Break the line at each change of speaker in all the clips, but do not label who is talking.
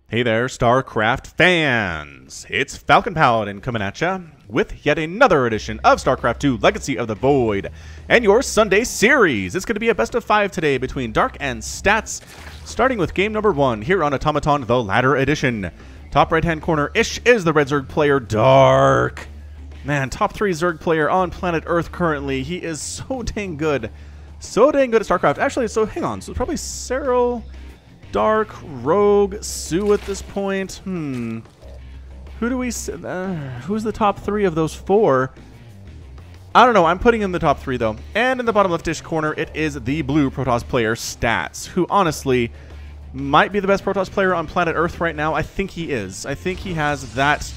Hey there, StarCraft fans! It's Falcon Paladin coming at ya with yet another edition of StarCraft 2 Legacy of the Void and your Sunday series. It's going to be a best of 5 today between Dark and Stats, starting with game number 1 here on Automaton the Ladder Edition. Top right-hand corner-ish is the red Zerg player, Dark. Man, top 3 Zerg player on planet Earth currently. He is so dang good. So dang good at StarCraft. Actually, so hang on. So probably Cyril, Dark, Rogue, Sue at this point. Who do we... who's the top 3 of those 4? I don't know. I'm putting in the top 3, though. And in the bottom left-ish corner, it is the blue Protoss player, Stats, who honestly might be the best Protoss player on planet Earth right now. I think he is. I think he has that...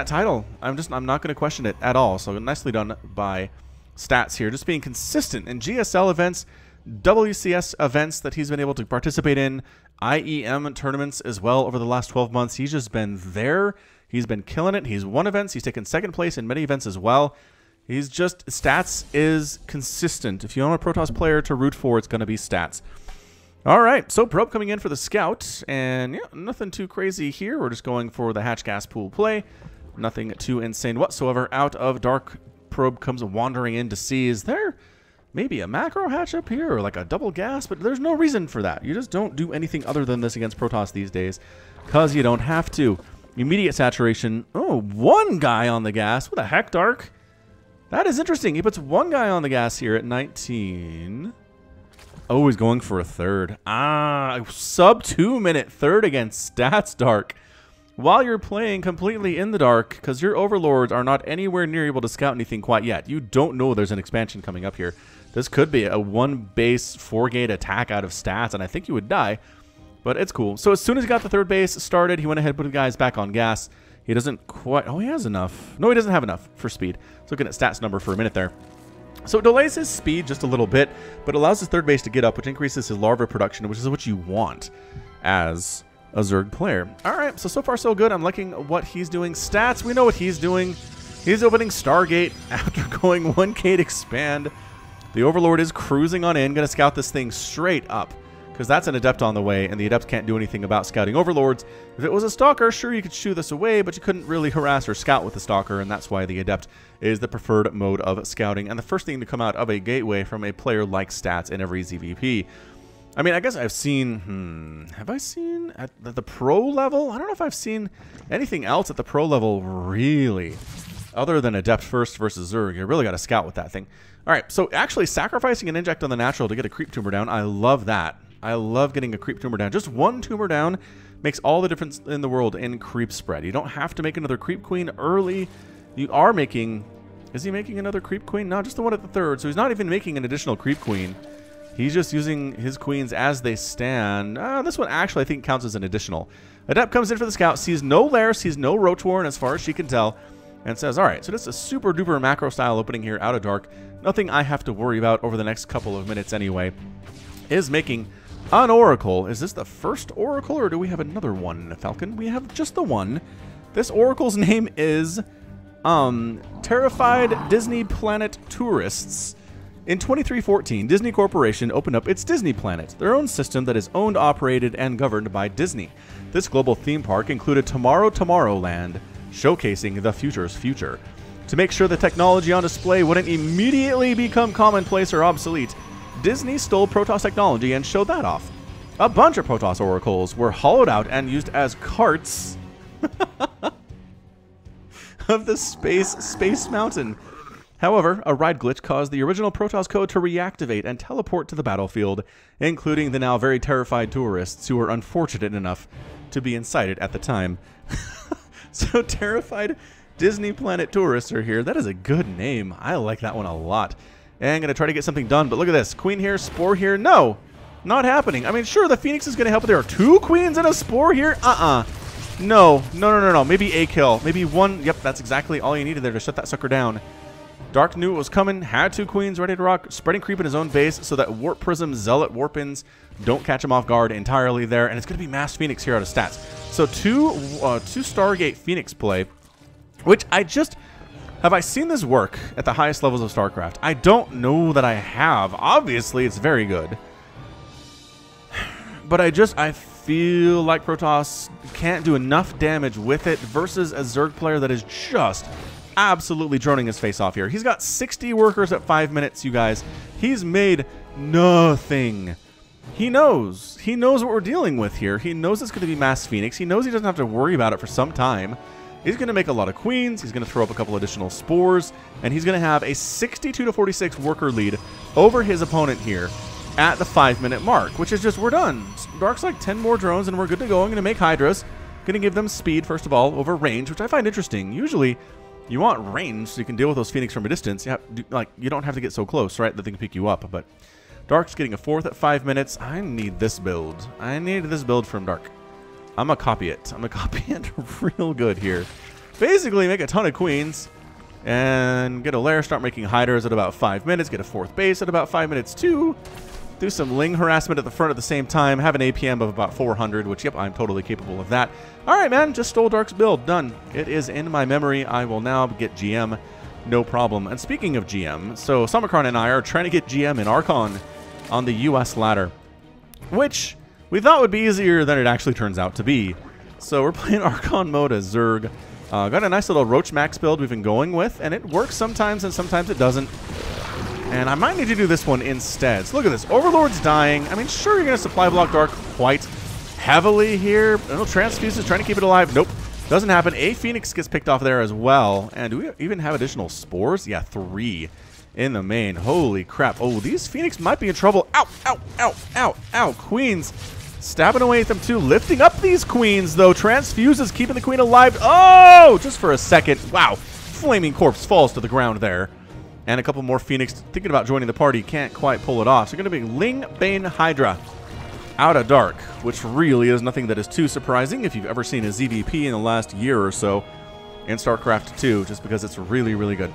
title. I'm not going to question it at all. So nicely done by Stats here. Just being consistent in GSL events, WCS events that he's been able to participate in, IEM tournaments as well over the last 12 months. He's just been there. He's been killing it. He's won events. He's taken second place in many events as well. He's just... Stats is consistent. If you want a Protoss player to root for, it's going to be Stats. All right, so Probe coming in for the Scout, and yeah, nothing too crazy here. We're just going for the hatch gas pool play. Nothing too insane whatsoever. Out of Dark, Probe comes wandering in to see, is there maybe a macro hatch up here or like a double gas? But there's no reason for that. You just don't do anything other than this against Protoss these days because you don't have to. Immediate saturation. Oh, one guy on the gas. What the heck, Dark? That is interesting. He puts one guy on the gas here at 19. Oh, he's going for a third. Sub 2 minute third against Stats, Dark. While you're playing completely in the dark, because your overlords are not anywhere near able to scout anything quite yet. You don't know there's an expansion coming up here. This could be a 1 base 4 gate attack out of Stats, and I think you would die. But it's cool. So as soon as he got the third base started, he went ahead and put the guys back on gas. He doesn't quite... Oh, he has enough. No, he doesn't have enough for speed. Let's look at Stats number for a minute there. So it delays his speed just a little bit, but allows his third base to get up, which increases his larva production, which is what you want as a Zerg player. All right, so far so good. I'm liking what he's doing. Stats, we know what he's doing. He's opening Stargate after going 1K to expand. The Overlord is cruising on in, going to scout this thing straight up, because that's an Adept on the way, and the Adept can't do anything about scouting Overlords. If it was a Stalker, sure, you could shoo this away, but you couldn't really harass or scout with the Stalker, and that's why the Adept is the preferred mode of scouting, and the first thing to come out of a gateway from a player like Stats in every ZVP. I mean, I guess I've seen... have I seen at the pro level? I don't know if I've seen anything else at the pro level, really, other than Adept first versus Zerg. You really got to scout with that thing. All right, so actually sacrificing an inject on the natural to get a creep tumor down, I love that. I love getting a creep tumor down. Just one tumor down makes all the difference in the world in creep spread. You don't have to make another creep queen early. You are making... Is he making another creep queen? No, just the one at the third. So he's not even making an additional creep queen. He's just using his queens as they stand. This one actually I think counts as an additional. Adept comes in for the scout, sees no lair, sees no roach warren as far as she can tell, and says, all right, so this is a super duper macro style opening here out of Dark. Nothing I have to worry about over the next couple of minutes anyway. Is making an Oracle. Is this the first Oracle or do we have another one, Falcon? We have just the one. This Oracle's name is Terrified Disney Planet Tourists. In 2314, Disney Corporation opened up its Disney Planet, their own system that is owned, operated, and governed by Disney. This global theme park included Tomorrowland, showcasing the future's future. To make sure the technology on display wouldn't immediately become commonplace or obsolete, Disney stole Protoss technology and showed that off. A bunch of Protoss oracles were hollowed out and used as carts of the Space Mountain. However, a ride glitch caused the original Protoss code to reactivate and teleport to the battlefield, including the now very terrified tourists who were unfortunate enough to be inside it at the time. So Terrified Disney Planet Tourists are here. That is a good name. I like that one a lot. And I'm going to try to get something done, but look at this. Queen here, Spore here. No, not happening. I mean, sure, the Phoenix is going to help, but there are 2 queens and a Spore here? No. Maybe a kill. Maybe one. Yep, that's exactly all you needed there to shut that sucker down. Dark knew it was coming, had 2 queens ready to rock, spreading creep in his own base so that Warp Prism, Zealot, Warpins don't catch him off guard entirely there, and it's going to be Mass Phoenix here out of Stats. So two Stargate Phoenix play, which I just... Have I seen this work at the highest levels of StarCraft? I don't know that I have. Obviously, it's very good. But I feel like Protoss can't do enough damage with it versus a Zerg player that is just absolutely droning his face off here. He's got 60 workers at 5 minutes, you guys. He's made nothing. He knows. He knows what we're dealing with here. He knows it's going to be Mass Phoenix. He knows he doesn't have to worry about it for some time. He's going to make a lot of queens. He's going to throw up a couple additional spores. And he's going to have a 62-46 worker lead over his opponent here at the 5-minute mark, which is just, we're done. Dark's like 10 more drones and we're good to go. I'm going to make Hydras. Going to give them speed, first of all, over range, which I find interesting. Usually, you want range so you can deal with those Phoenix from a distance. You don't have to get so close, right, that they can pick you up. But Dark's getting a 4th at 5 minutes. I need this build. I need this build from Dark. I'm going to copy it. I'm going to copy it real good here. Basically, make a ton of queens and get a lair, start making Hydras at about 5 minutes, get a 4th base at about 5 minutes too. Do some Ling harassment at the front at the same time. Have an APM of about 400, which, yep, I'm totally capable of that. All right, man, just stole Dark's build. Done. It is in my memory. I will now get GM. No problem. And speaking of GM, so Samacron and I are trying to get GM in Archon on the US ladder, which we thought would be easier than it actually turns out to be. So we're playing Archon mode as Zerg. Got a nice little Roach Max build we've been going with, and it works sometimes and sometimes it doesn't. And I might need to do this one instead. So look at this. Overlord's dying. I mean, sure, you're going to supply block Dark quite heavily here. No Transfuse is trying to keep it alive. Nope. Doesn't happen. A Phoenix gets picked off there as well. And do we even have additional spores? Yeah, 3 in the main. Holy crap. Oh, these Phoenix might be in trouble. Ow, ow, ow, ow, ow. Queens stabbing away at them too. Lifting up these queens, though. Transfuse is keeping the queen alive. Oh, just for a second. Wow. Flaming corpse falls to the ground there. And a couple more Phoenix thinking about joining the party. Can't quite pull it off. So going to be Ling Bane Hydra out of Dark, which really is nothing that is too surprising if you've ever seen a ZVP in the last year or so in StarCraft 2, just because it's really, really good.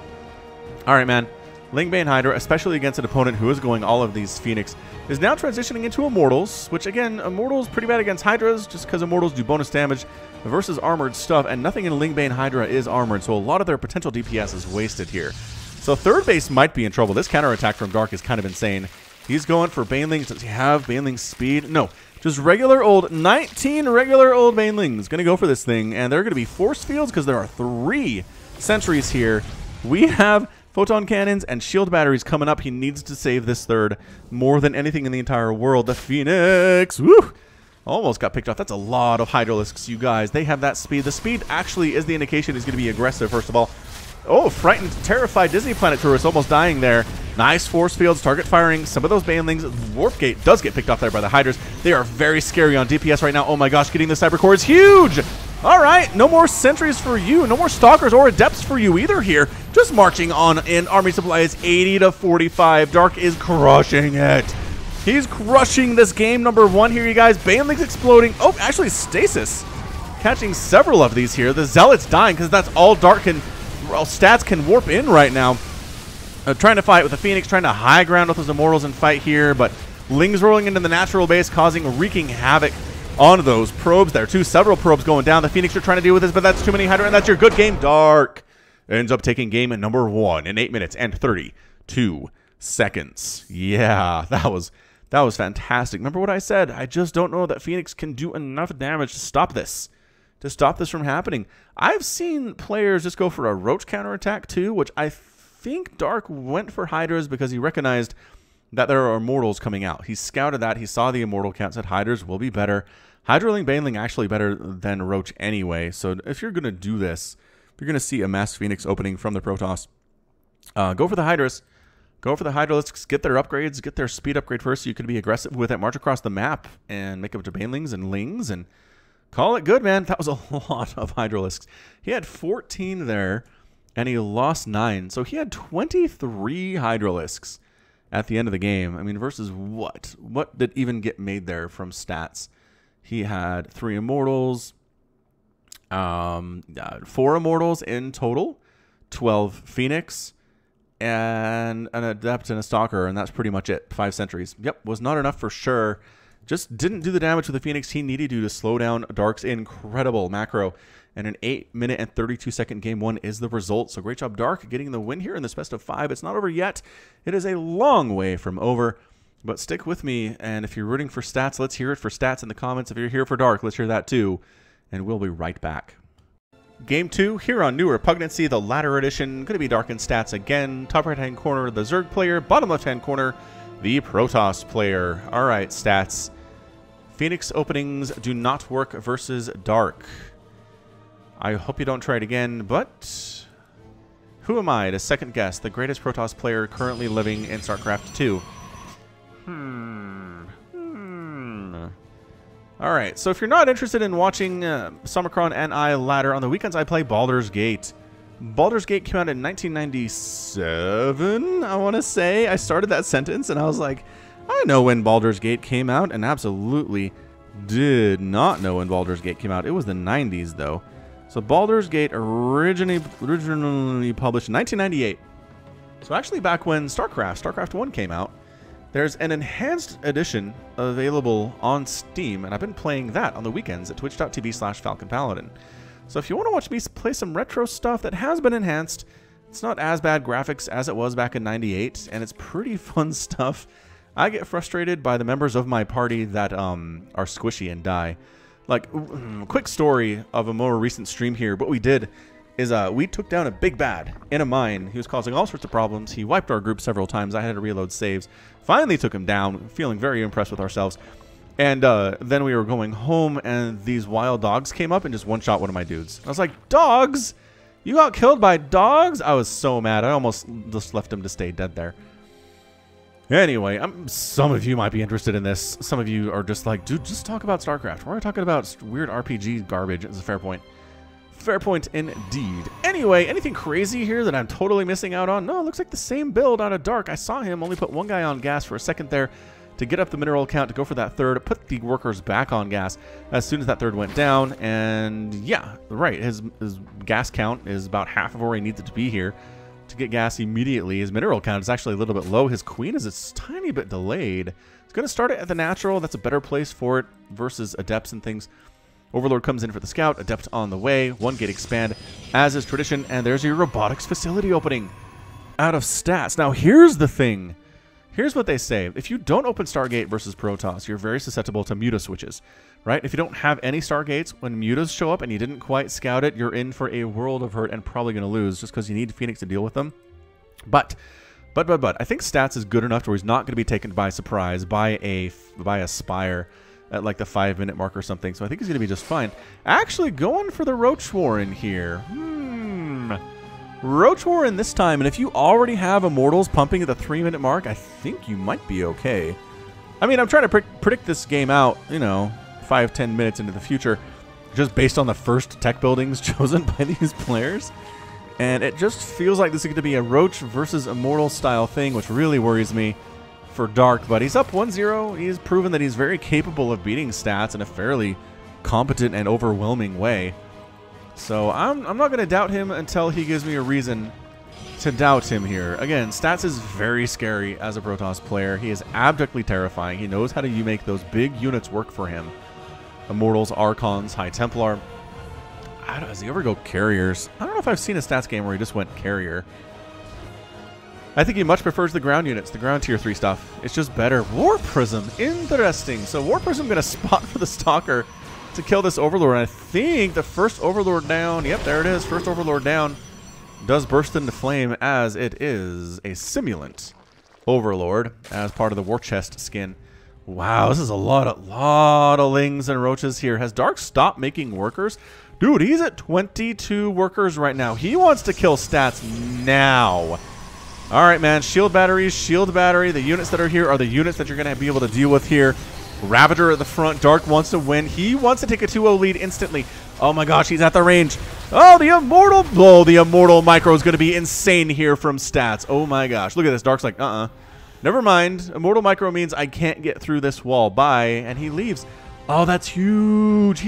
All right, man. Ling Bane Hydra, especially against an opponent who is going all of these Phoenix, is now transitioning into Immortals, which, again, Immortals pretty bad against Hydras, just because Immortals do bonus damage versus armored stuff, and nothing in Ling Bane Hydra is armored, so a lot of their potential DPS is wasted here. So 3rd base might be in trouble. This counterattack from Dark is kind of insane. He's going for Banelings. Does he have Banelings speed? No. Just regular old, 19 regular old Banelings. Going to go for this thing. And they're going to be force fields because there are 3 sentries here. We have photon cannons and shield batteries coming up. He needs to save this 3rd more than anything in the entire world. The Phoenix. Woo! Almost got picked off. That's a lot of Hydralisks, you guys. They have that speed. The speed actually is the indication he's going to be aggressive, first of all. Oh, frightened, terrified Disney Planet tourist almost dying there. Nice force fields, target firing. Some of those Banelings. Warp Gate does get picked off there by the Hydras. They are very scary on DPS right now. Oh my gosh, getting the Cyber Core is huge. All right, no more sentries for you. No more Stalkers or Adepts for you either here. Just marching on in. Army supply is 80-45. Dark is crushing it. He's crushing this game number 1 here, you guys. Banelings exploding. Oh, actually, Stasis catching several of these here. The Zealot's dying because that's all Dark can... Well, stats can warp in right now. Trying to fight with the Phoenix, trying to high ground with those Immortals and fight here, but Ling's rolling into the natural base, wreaking havoc on those probes there too. Several probes going down. The Phoenix are trying to deal with this, but that's too many Hydra, and that's your good game. Dark ends up taking game number 1 in 8 minutes and 32 seconds. Yeah, that was fantastic. Remember what I said? I just don't know that Phoenix can do enough damage to stop this. From happening. I've seen players just go for a Roach counterattack too, which I think Dark went for Hydras because he recognized that there are Immortals coming out. He scouted that. He saw the Immortal count, said Hydras will be better. Hydraling, Baneling actually better than Roach anyway. So if you're going to do this, if you're going to see a Mass Phoenix opening from the Protoss, go for the Hydras. Go for the Hydralisks, get their upgrades, get their speed upgrade first so you can be aggressive with it, march across the map and make up to Banelings and Lings and call it good, man. That was a lot of Hydralisks. He had 14 there, and he lost 9. So he had 23 Hydralisks at the end of the game. I mean, versus what? What did even get made there from stats? He had 3 Immortals, 4 Immortals in total, 12 Phoenix, and an Adept and a Stalker, and that's pretty much it. 5 sentries. Yep, was not enough for sure. Just didn't do the damage with the Phoenix he needed to slow down Dark's incredible macro. And an 8-minute and 32-second game 1 is the result. So great job, Dark, getting the win here in this best of 5. It's not over yet. It is a long way from over. But stick with me, and if you're rooting for stats, let's hear it for stats in the comments. If you're here for dark, let's hear that too. And we'll be right back. Game 2, here on New Repugnancy, the Ladder Edition. Going to be dark in stats again. Top right-hand corner, the Zerg player. Bottom left-hand corner, the Protoss player. Alright, stats. Phoenix openings do not work versus dark. I hope you don't try it again, but who am I to second guess the greatest Protoss player currently living in StarCraft 2? Alright, so if you're not interested in watching Somicron and I ladder, on the weekends I play Baldur's Gate. Baldur's Gate came out in 1997, I want to say. I started that sentence and I was like, I know when Baldur's Gate came out, and absolutely did not know when Baldur's Gate came out. It was the 90s, though. So Baldur's Gate originally published in 1998. So actually back when StarCraft 1 came out. There's an enhanced edition available on Steam, and I've been playing that on the weekends at twitch.tv/FalconPaladin. So if you want to watch me play some retro stuff that has been enhanced, it's not as bad graphics as it was back in 98, and it's pretty fun stuff. I get frustrated by the members of my party that are squishy and die. Like, quick story of a more recent stream here. What we did is we took down a big bad in a mine. He was causing all sorts of problems. He wiped our group several times. I had to reload saves. Finally took him down, feeling very impressed with ourselves. And then we were going home, and these wild dogs came up and just one-shot one of my dudes. I was like, dogs? You got killed by dogs? I was so mad. I almost just left him to stay dead there. Anyway, some of you might be interested in this. Some of you are just like, dude, just talk about StarCraft. Why are we talking about weird RPG garbage? It's a fair point. Fair point indeed. Anyway, anything crazy here that I'm totally missing out on? No, it looks like the same build out of Dark. I saw him only put one guy on gas for a second there to get up the mineral count, to go for that third, put the workers back on gas as soon as that third went down. And yeah, right, his gas count is about half of where he needs it to be here to get gas immediately. His mineral count is actually a little bit low. His queen is a tiny bit delayed. It's going to start it at the natural. That's a better place for it versus adepts and things. Overlord comes in for the scout, adept on the way, one gate expand, as is tradition, and there's your robotics facility opening out of stats. Now, here's the thing. Here's what they say. If you don't open Stargate versus Protoss, you're very susceptible to muta switches, right? If you don't have any Stargates, when mutas show up and you didn't quite scout it, you're in for a world of hurt and probably going to lose just because you need Phoenix to deal with them. But, I think stats is good enough to where he's not going to be taken by surprise by a Spire at like the 5-minute mark or something. So I think he's going to be just fine. Actually going for the Roach Warren here. Roach Warren this time. And if you already have Immortals pumping at the 3-minute mark, I think you might be okay. I mean, I'm trying to predict this game out, you know, 5-10 minutes into the future, just based on the first tech buildings chosen by these players. And it just feels like this is going to be a Roach versus Immortal style thing, which really worries me for Dark. But he's up 1-0. He's proven that he's very capable of beating stats in a fairly competent and overwhelming way. So I'm not going to doubt him until he gives me a reason to doubt him here. Again, stats is very scary as a Protoss player. He is abjectly terrifying. He knows how to make those big units work for him. Immortals, Archons, High Templar. Does he ever go carriers? I don't know if I've seen a stats game where he just went carrier. I think he much prefers the ground units, the ground tier 3 stuff. It's just better. War Prism, interesting. So War Prism going to spot for the Stalker to kill this Overlord. And I think the first Overlord down, yep, there it is, first Overlord down, does burst into flame as it is a Simulant Overlord as part of the War Chest skin. Wow, this is a lot of Lings and Roaches here. Has Dark stopped making workers? Dude, he's at 22 workers right now. He wants to kill stats now. All right, man. Shield batteries, shield battery. The units that are here are the units that you're going to be able to deal with here. Ravager at the front. Dark wants to win. He wants to take a 2-0 lead instantly. Oh, my gosh. He's at the range. Oh, the Immortal. Oh, the Immortal Micro is going to be insane here from stats. Oh, my gosh. Look at this. Dark's like, never mind. Immortal Micro means I can't get through this wall. Bye. And he leaves. Oh, that's huge.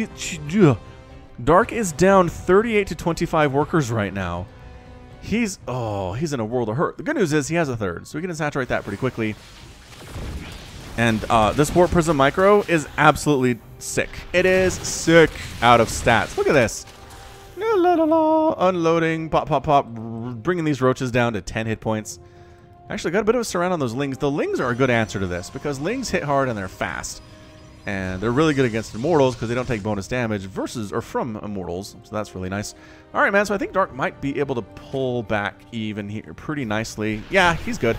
Dark is down 38 to 25 workers right now. He's in a world of hurt. The good news is he has a third, so we can saturate that pretty quickly. And this Warp Prism Micro is absolutely sick. It is sick out of stats. Look at this. Unloading, pop, pop, pop, bringing these roaches down to 10 hit points. Actually, got a bit of a surround on those Lings. The Lings are a good answer to this because Lings hit hard and they're fast. And they're really good against Immortals because they don't take bonus damage from Immortals. So that's really nice. All right, man. So I think Dark might be able to pull back even here pretty nicely. Yeah, he's good.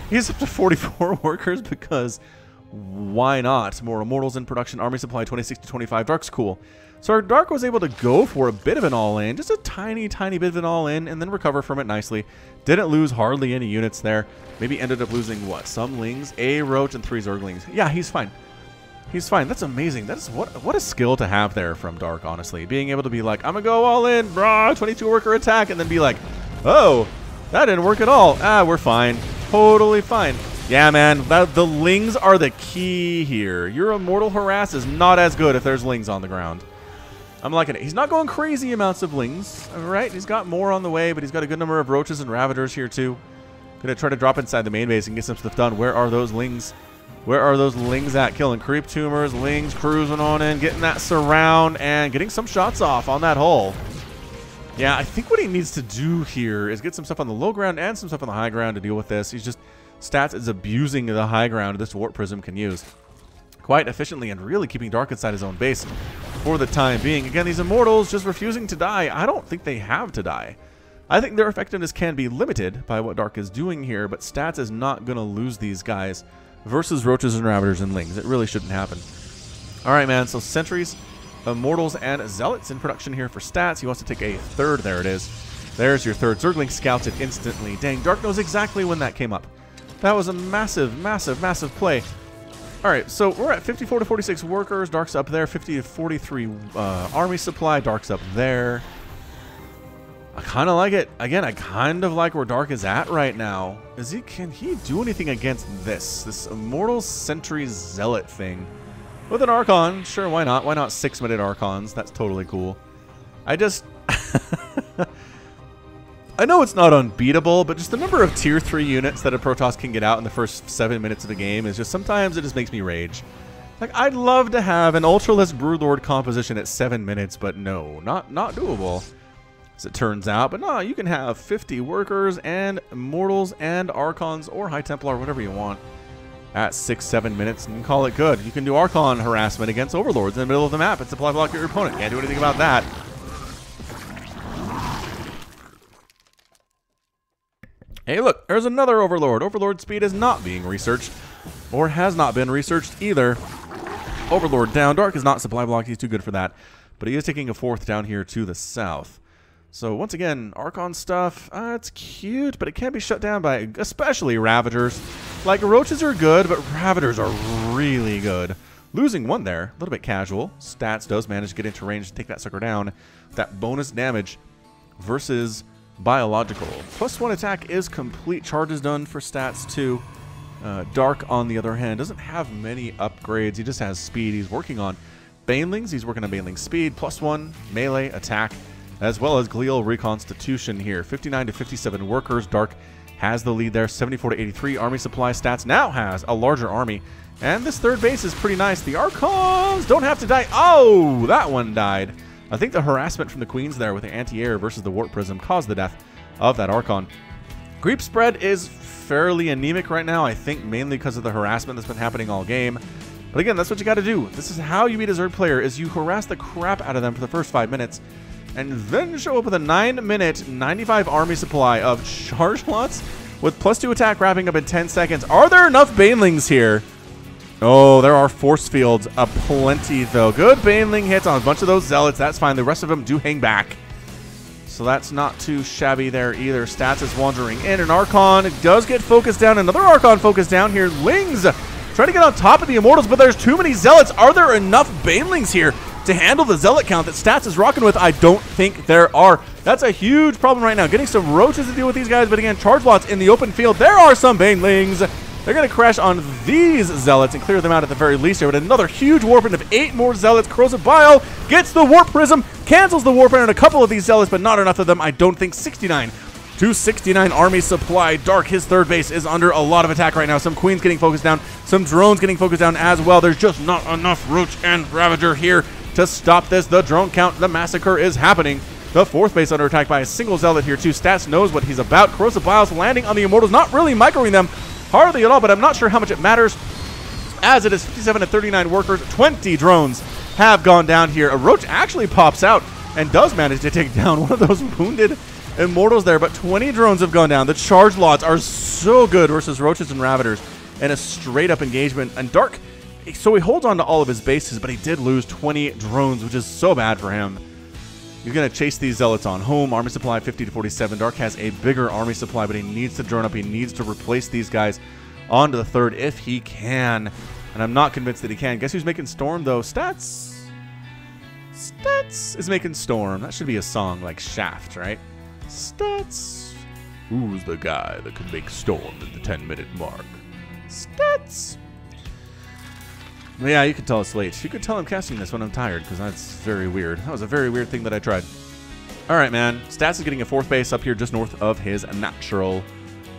He's up to 44 workers because why not? More Immortals in production. Army supply 26 to 25. Dark's cool. So our Dark was able to go for a bit of an all-in. Just a tiny, tiny bit of an all-in and then recover from it nicely. Didn't lose hardly any units there. Maybe ended up losing, what? Some Lings, a Roach, and 3 Zerglings. Yeah, he's fine. He's fine. That's amazing. That is what a skill to have there from Dark, honestly. Being able to be like, I'm going to go all in, brah, 22 worker attack, and then be like, oh, that didn't work at all. Ah, we're fine. Totally fine. Yeah, man, the Lings are the key here. Your Immortal Harass is not as good if there's Lings on the ground. I'm liking it. He's not going crazy amounts of Lings, all right? He's got more on the way, but he's got a good number of Roaches and Ravagers here, too. Gonna try to drop inside the main base and get some stuff done. Where are those Lings? Where are those Lings at? Killing Creep Tumors, Lings cruising on in, getting that surround, and getting some shots off on that hull. Yeah, I think what he needs to do here is get some stuff on the low ground and some stuff on the high ground to deal with this. He's just, Stats is abusing the high ground this Warp Prism can use quite efficiently and really keeping Dark inside his own base for the time being. Again, these Immortals just refusing to die. I don't think they have to die. I think their effectiveness can be limited by what Dark is doing here, but Stats is not going to lose these guys versus Roaches and Ravagers and Lings. It really shouldn't happen. All right, man. So Sentries, Immortals, and Zealots in production here for Stats. He wants to take a third. There it is. There's your third. Zergling scouts it instantly. Dang, Dark knows exactly when that came up. That was a massive, massive, massive play. All right, so we're at 54 to 46 workers. Dark's up there. 50 to 43 army supply. Dark's up there. I kind of like it. Again, I kind of like where Dark is at right now. Can he do anything against this Immortal Sentry Zealot thing? With an Archon, sure, why not? Why not 6-minute Archons? That's totally cool. I just... I know it's not unbeatable, but just the number of tier 3 units that a Protoss can get out in the first 7 minutes of the game is just, sometimes it just makes me rage. Like, I'd love to have an Ultralisk Broodlord composition at 7 minutes, but no, not doable, as it turns out. But no, you can have 50 workers and Immortals and Archons or High Templar, whatever you want, at 6-7 minutes, and call it good. You can do Archon harassment against Overlords in the middle of the map and supply block your opponent. Can't do anything about that. Hey, look, there's another Overlord. Overlord speed is not being researched, or has not been researched either. Overlord down. Dark is not supply blocked. He's too good for that. But he is taking a fourth down here to the south. So, once again, Archon stuff, it's cute, but it can be shut down by especially Ravagers. Like, Roaches are good, but Ravagers are really good. Losing one there, a little bit casual. Stats does manage to get into range to take that sucker down. That bonus damage versus biological. +1 attack is complete. Charge is done for Stats too. Dark, on the other hand, doesn't have many upgrades. He just has speed. He's working on Banelings. He's working on Baneling speed. +1 melee attack, as well as Glial reconstitution here. 59 to 57 workers. Dark has the lead there. 74 to 83 army supply. Stats now has a larger army. And this third base is pretty nice. The Archons don't have to die. Oh, that one died. I think the harassment from the Queens there with the anti-air versus the Warp Prism caused the death of that Archon. Creep spread is fairly anemic right now, I think mainly because of the harassment that's been happening all game. But again, that's what you got to do. This is how you beat a Zerg player, is you harass the crap out of them for the first 5 minutes, and then show up with a 9-minute 95 army supply of charge lots with +2 attack wrapping up in 10 seconds. Are there enough Banelings here? Oh, there are force fields aplenty, though. Good Baneling hits on a bunch of those Zealots. That's fine. The rest of them do hang back. So that's not too shabby there either. Stats is wandering in. An Archon does get focused down. Another Archon focused down here. Lings trying to get on top of the Immortals, but there's too many Zealots. Are there enough Banelings here to handle the Zealot count that Stats is rocking with? I don't think there are. That's a huge problem right now. Getting some Roaches to deal with these guys, but again, charge lots in the open field. There are some Banelings. They're going to crash on these Zealots and clear them out at the very least here. But another huge Warp of 8 more Zealots. Corrosive Bile gets the Warp Prism, cancels the Warp on a couple of these Zealots, but not enough of them, I don't think. 69 to 69 army supply. Dark, his third base, is under a lot of attack right now. Some Queens getting focused down, some drones getting focused down as well. There's just not enough Roach and Ravager here to stop this. The drone count, the massacre is happening. The fourth base under attack by a single zealot here too. Stats knows what he's about. Corrosive Biles landing on the Immortals, not really microing them hardly at all, but I'm not sure how much it matters, as it is 57 to 39 workers. 20 drones have gone down here. A Roach actually pops out and does manage to take down one of those wounded Immortals there, but 20 drones have gone down. The charge lots are so good versus Roaches and Ravagers, and a straight up engagement. And Dark, so he holds on to all of his bases, but he did lose 20 drones, which is so bad for him. He's going to chase these Zealots on home. Army supply 50 to 47. Dark has a bigger army supply, but he needs to drone up. He needs to replace these guys onto the third if he can. And I'm not convinced that he can. Guess who's making Storm, though? Stats is making Storm. That should be a song like Shaft, right? Stats. Who's the guy that can make Storm at the 10-minute mark? Stats. Yeah, you can tell it's late. You could tell I'm casting this when I'm tired, because that's very weird. That was a very weird thing that I tried. All right, man. Stats is getting a fourth base up here just north of his natural.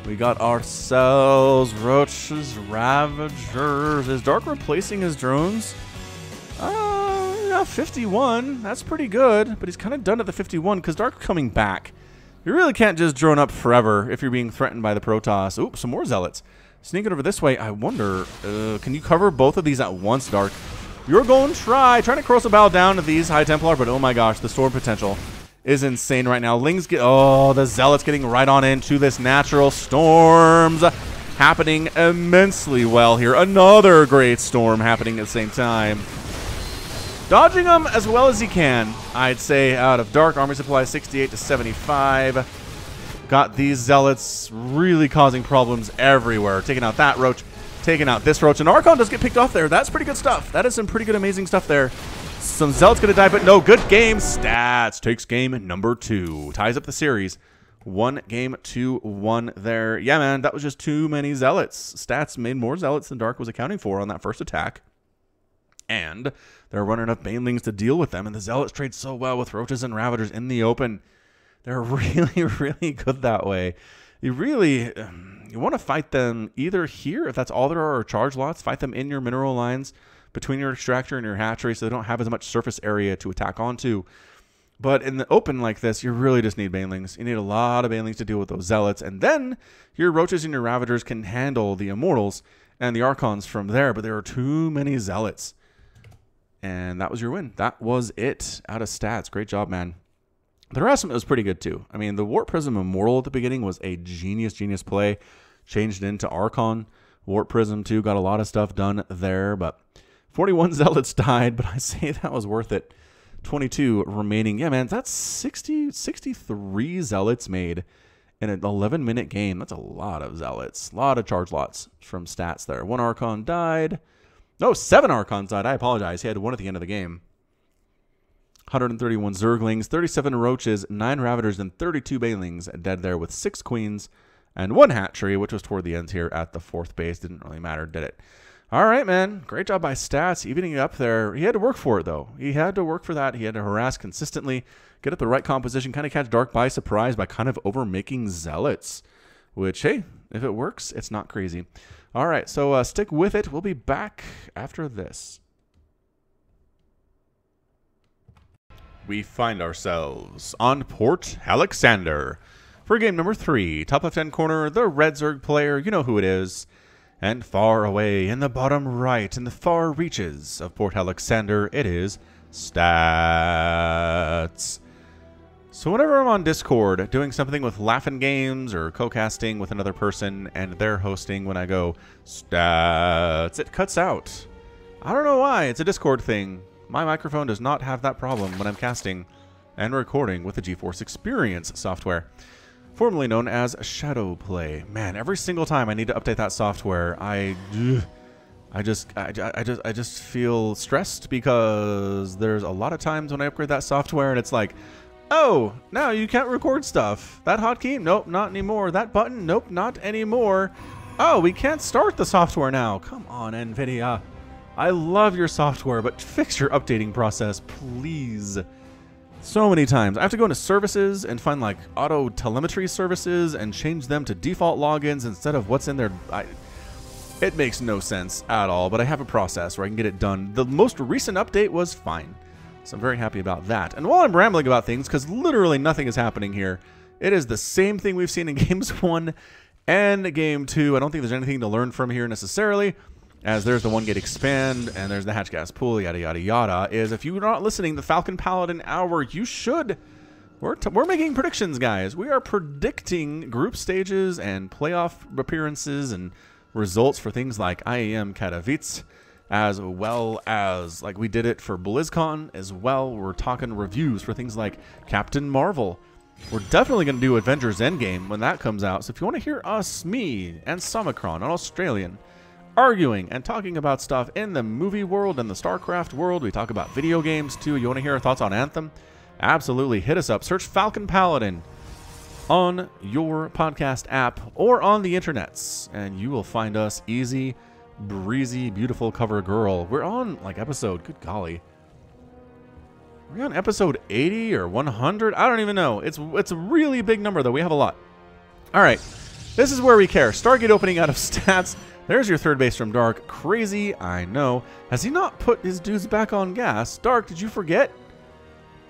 We got ourselves Roaches, Ravagers. Is Dark replacing his drones? Yeah, 51. That's pretty good, but he's kind of done at the 51 because Dark coming back. You really can't just drone up forever if you're being threatened by the Protoss. Oops, some more Zealots. Sneaking over this way, I wonder, can you cover both of these at once, Dark? You're going to trying to cross a bow down to these High Templar, but oh my gosh, the Storm potential is insane right now. Lings get, oh, the Zealots getting right on into this natural. Storms happening immensely well here. Another great Storm happening at the same time. Dodging them as well as he can, I'd say, out of Dark. Army supply 68 to 75. Got these Zealots really causing problems everywhere. Taking out that Roach, taking out this Roach. And Archon does get picked off there. That's pretty good stuff. That is some pretty good, amazing stuff there. Some Zealots going to die, but no, good game. Stats takes game number 2. Ties up the series. 1-2-1 there. Yeah, man, that was just too many Zealots. Stats made more Zealots than Dark was accounting for on that first attack. And they're running enough Banelings to deal with them. And the Zealots trade so well with Roaches and Ravagers in the open. They're really, really good that way. You really, you want to fight them either here, if that's all there are, or charge lots. Fight them in your mineral lines between your extractor and your hatchery so they don't have as much surface area to attack onto. But in the open like this, you really just need Banelings. You need a lot of Banelings to deal with those Zealots. And then your Roaches and your Ravagers can handle the Immortals and the Archons from there. But there are too many Zealots. And that was your win. That was it out of stats. Great job, man. The rest of it was pretty good, too. I mean, the Warp Prism Immortal at the beginning was a genius play. Changed into Archon. Warp Prism, too. Got a lot of stuff done there. But 41 Zealots died, but I say that was worth it. 22 remaining. Yeah, man, that's 63 Zealots made in an 11-minute game. That's a lot of Zealots. A lot of charge lots from stats there. 1 Archon died. No, 7 Archons died. I apologize. He had 1 at the end of the game. 131 Zerglings, 37 Roaches, 9 Ravagers, and 32 Banelings dead there with 6 Queens and 1 Hatchery, which was toward the end here at the 4th base. Didn't really matter, did it? All right, man. Great job by Stats. Evening up there. He had to work for it, though. He had to work for that. He had to harass consistently, get at the right composition, kind of catch Dark by surprise by kind of over-making Zealots, which, hey, if it works, it's not crazy. All right, so stick with it. We'll be back after this. We find ourselves on Port Alexander for game number 3. Top left-hand corner, the Red Zerg player. You know who it is. And far away in the bottom right, in the far reaches of Port Alexander, it is Stats. So whenever I'm on Discord doing something with Laughing Games or co-casting with another person and they're hosting, when I go Stats, it cuts out. I don't know why. It's a Discord thing. My microphone does not have that problem when I'm casting and recording with the GeForce Experience software, formerly known as Shadowplay. Man, every single time I need to update that software, I just feel stressed because there's a lot of times when I upgrade that software and it's like, oh, now you can't record stuff. That hotkey? Nope, not anymore. That button? Nope, not anymore. Oh, we can't start the software now. Come on, NVIDIA. I love your software, but fix your updating process, please. So many times. I have to go into services and find like auto telemetry services and change them to default logins instead of what's in there. It makes no sense at all, but I have a process where I can get it done. The most recent update was fine. So I'm very happy about that. And while I'm rambling about things, because literally nothing is happening here, it is the same thing we've seen in Games 1 and Game 2. I don't think there's anything to learn from here necessarily, as there's the 1-gate expand, and there's the hatch gas pool, yada, yada, yada, is if you're not listening to Falcon Paladin Hour, you should. We're making predictions, guys. We are predicting group stages and playoff appearances and results for things like IAM Katowice, as well as, like we did it for BlizzCon as well. We're talking reviews for things like Captain Marvel. We're definitely going to do Avengers Endgame when that comes out. So if you want to hear us, me, and Somicron, an Australian, arguing and talking about stuff in the movie world and the StarCraft world, we talk about video games too. You want to hear our thoughts on Anthem? Absolutely. Hit us up. Search Falcon Paladin on your podcast app or on the internets, and you will find us easy breezy, beautiful cover girl. We're on like episode, good golly, we're on episode 80 or 100. I don't even know. It's a really big number though. We have a lot. All right, this is where we care. Stargate opening out of stats. There's your third base from Dark. Crazy, I know. Has he not put his dudes back on gas? Dark, did you forget?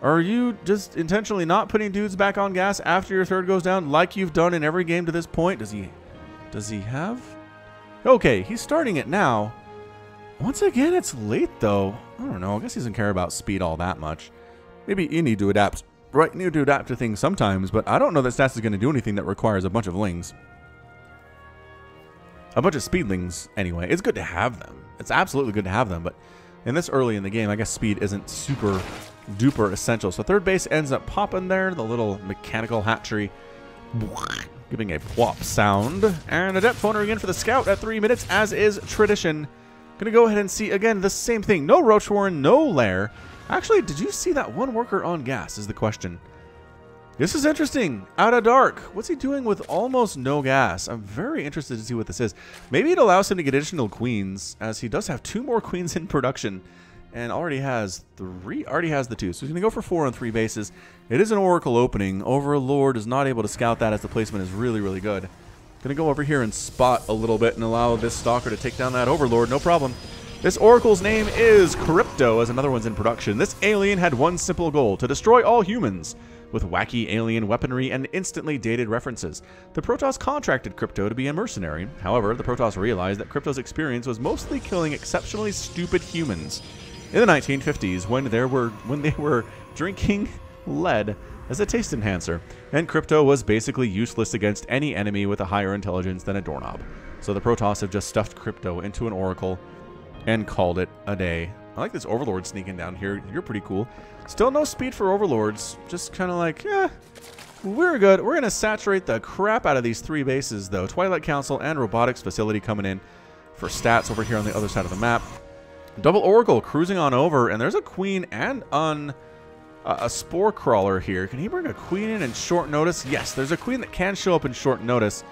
Or are you just intentionally not putting dudes back on gas after your third goes down like you've done in every game to this point? Does he have? Okay, he's starting it now. Once again, it's late, though. I don't know. I guess he doesn't care about speed all that much. Maybe you need to adapt. Right, you need to adapt to things sometimes, but I don't know that stats is going to do anything that requires a bunch of lings. A bunch of speedlings, anyway. It's good to have them. It's absolutely good to have them, but in this early in the game, I guess speed isn't super duper essential. So third base ends up popping there. The little mechanical hatchery giving a whop sound. And a depth owner again for the scout at 3 minutes, as is tradition. Gonna go ahead and see, again, the same thing. No Roach Warren, no Lair. Actually, did you see that one worker on gas is the question. This is interesting. Out of Dark. What's he doing with almost no gas? I'm very interested to see what this is. Maybe it allows him to get additional queens, as he does have 2 more queens in production. And already has 3, already has the 2. So he's going to go for 4 on 3 bases. It is an Oracle opening. Overlord is not able to scout that, as the placement is really, really good. Going to go over here and spot a little bit and allow this Stalker to take down that Overlord. No problem. This Oracle's name is Crypto, as another one's in production. This alien had one simple goal: to destroy all humans with wacky alien weaponry and instantly dated references. The Protoss contracted Crypto to be a mercenary. However, the Protoss realized that Crypto's experience was mostly killing exceptionally stupid humans. In the 1950s, when they were drinking lead as a taste enhancer, and Crypto was basically useless against any enemy with a higher intelligence than a doorknob. So the Protoss have just stuffed Crypto into an Oracle and called it a day. I like this Overlord sneaking down here. You're pretty cool. Still no speed for Overlords. Just kind of like, we're good. We're going to saturate the crap out of these 3 bases, though. Twilight Council and Robotics Facility coming in for stats over here on the other side of the map. Double Oracle cruising on over, and there's a Queen and a Spore Crawler here. Can he bring a Queen in short notice? Yes, there's a Queen that can show up in short notice,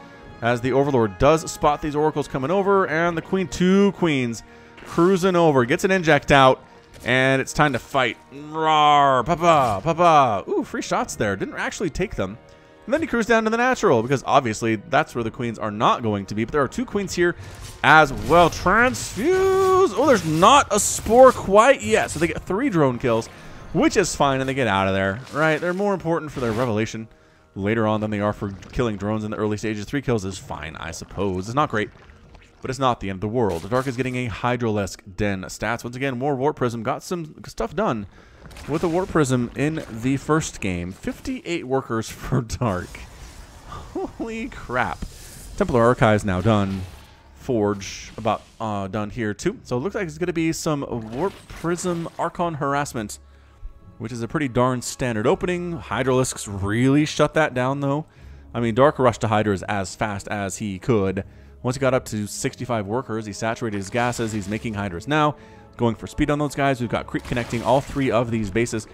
as the Overlord does spot these Oracles coming over, and the Queen, 2 Queens cruising over, gets an inject out, and it's time to fight. Rawr, papa, papa. Ooh, free shots there. Didn't actually take them. And then he cruised down to the natural, because obviously that's where the Queens are not going to be. But there are 2 Queens here as well. Transfuse. Oh, there's not a Spore quite yet. So they get 3 drone kills, which is fine, and they get out of there. Right? They're more important for their revelation later on than they are for killing drones in the early stages. 3 kills is fine, I suppose. It's not great, but it's not the end of the world. The Dark is getting a Hydralisk Den stats. Once again, more Warp Prism. Got some stuff done with the Warp Prism in the first game. 58 workers for Dark. Holy crap. Templar Archives now done. Forge about done here too. So it looks like it's going to be some Warp Prism Archon Harassment, which is a pretty darn standard opening. Hydralisks really shut that down, though. I mean, Dark rushed to Hydras as fast as he could. Once he got up to 65 workers, he saturated his gases. He's making Hydras now. Going for speed on those guys. We've got Creep connecting all 3 of these bases.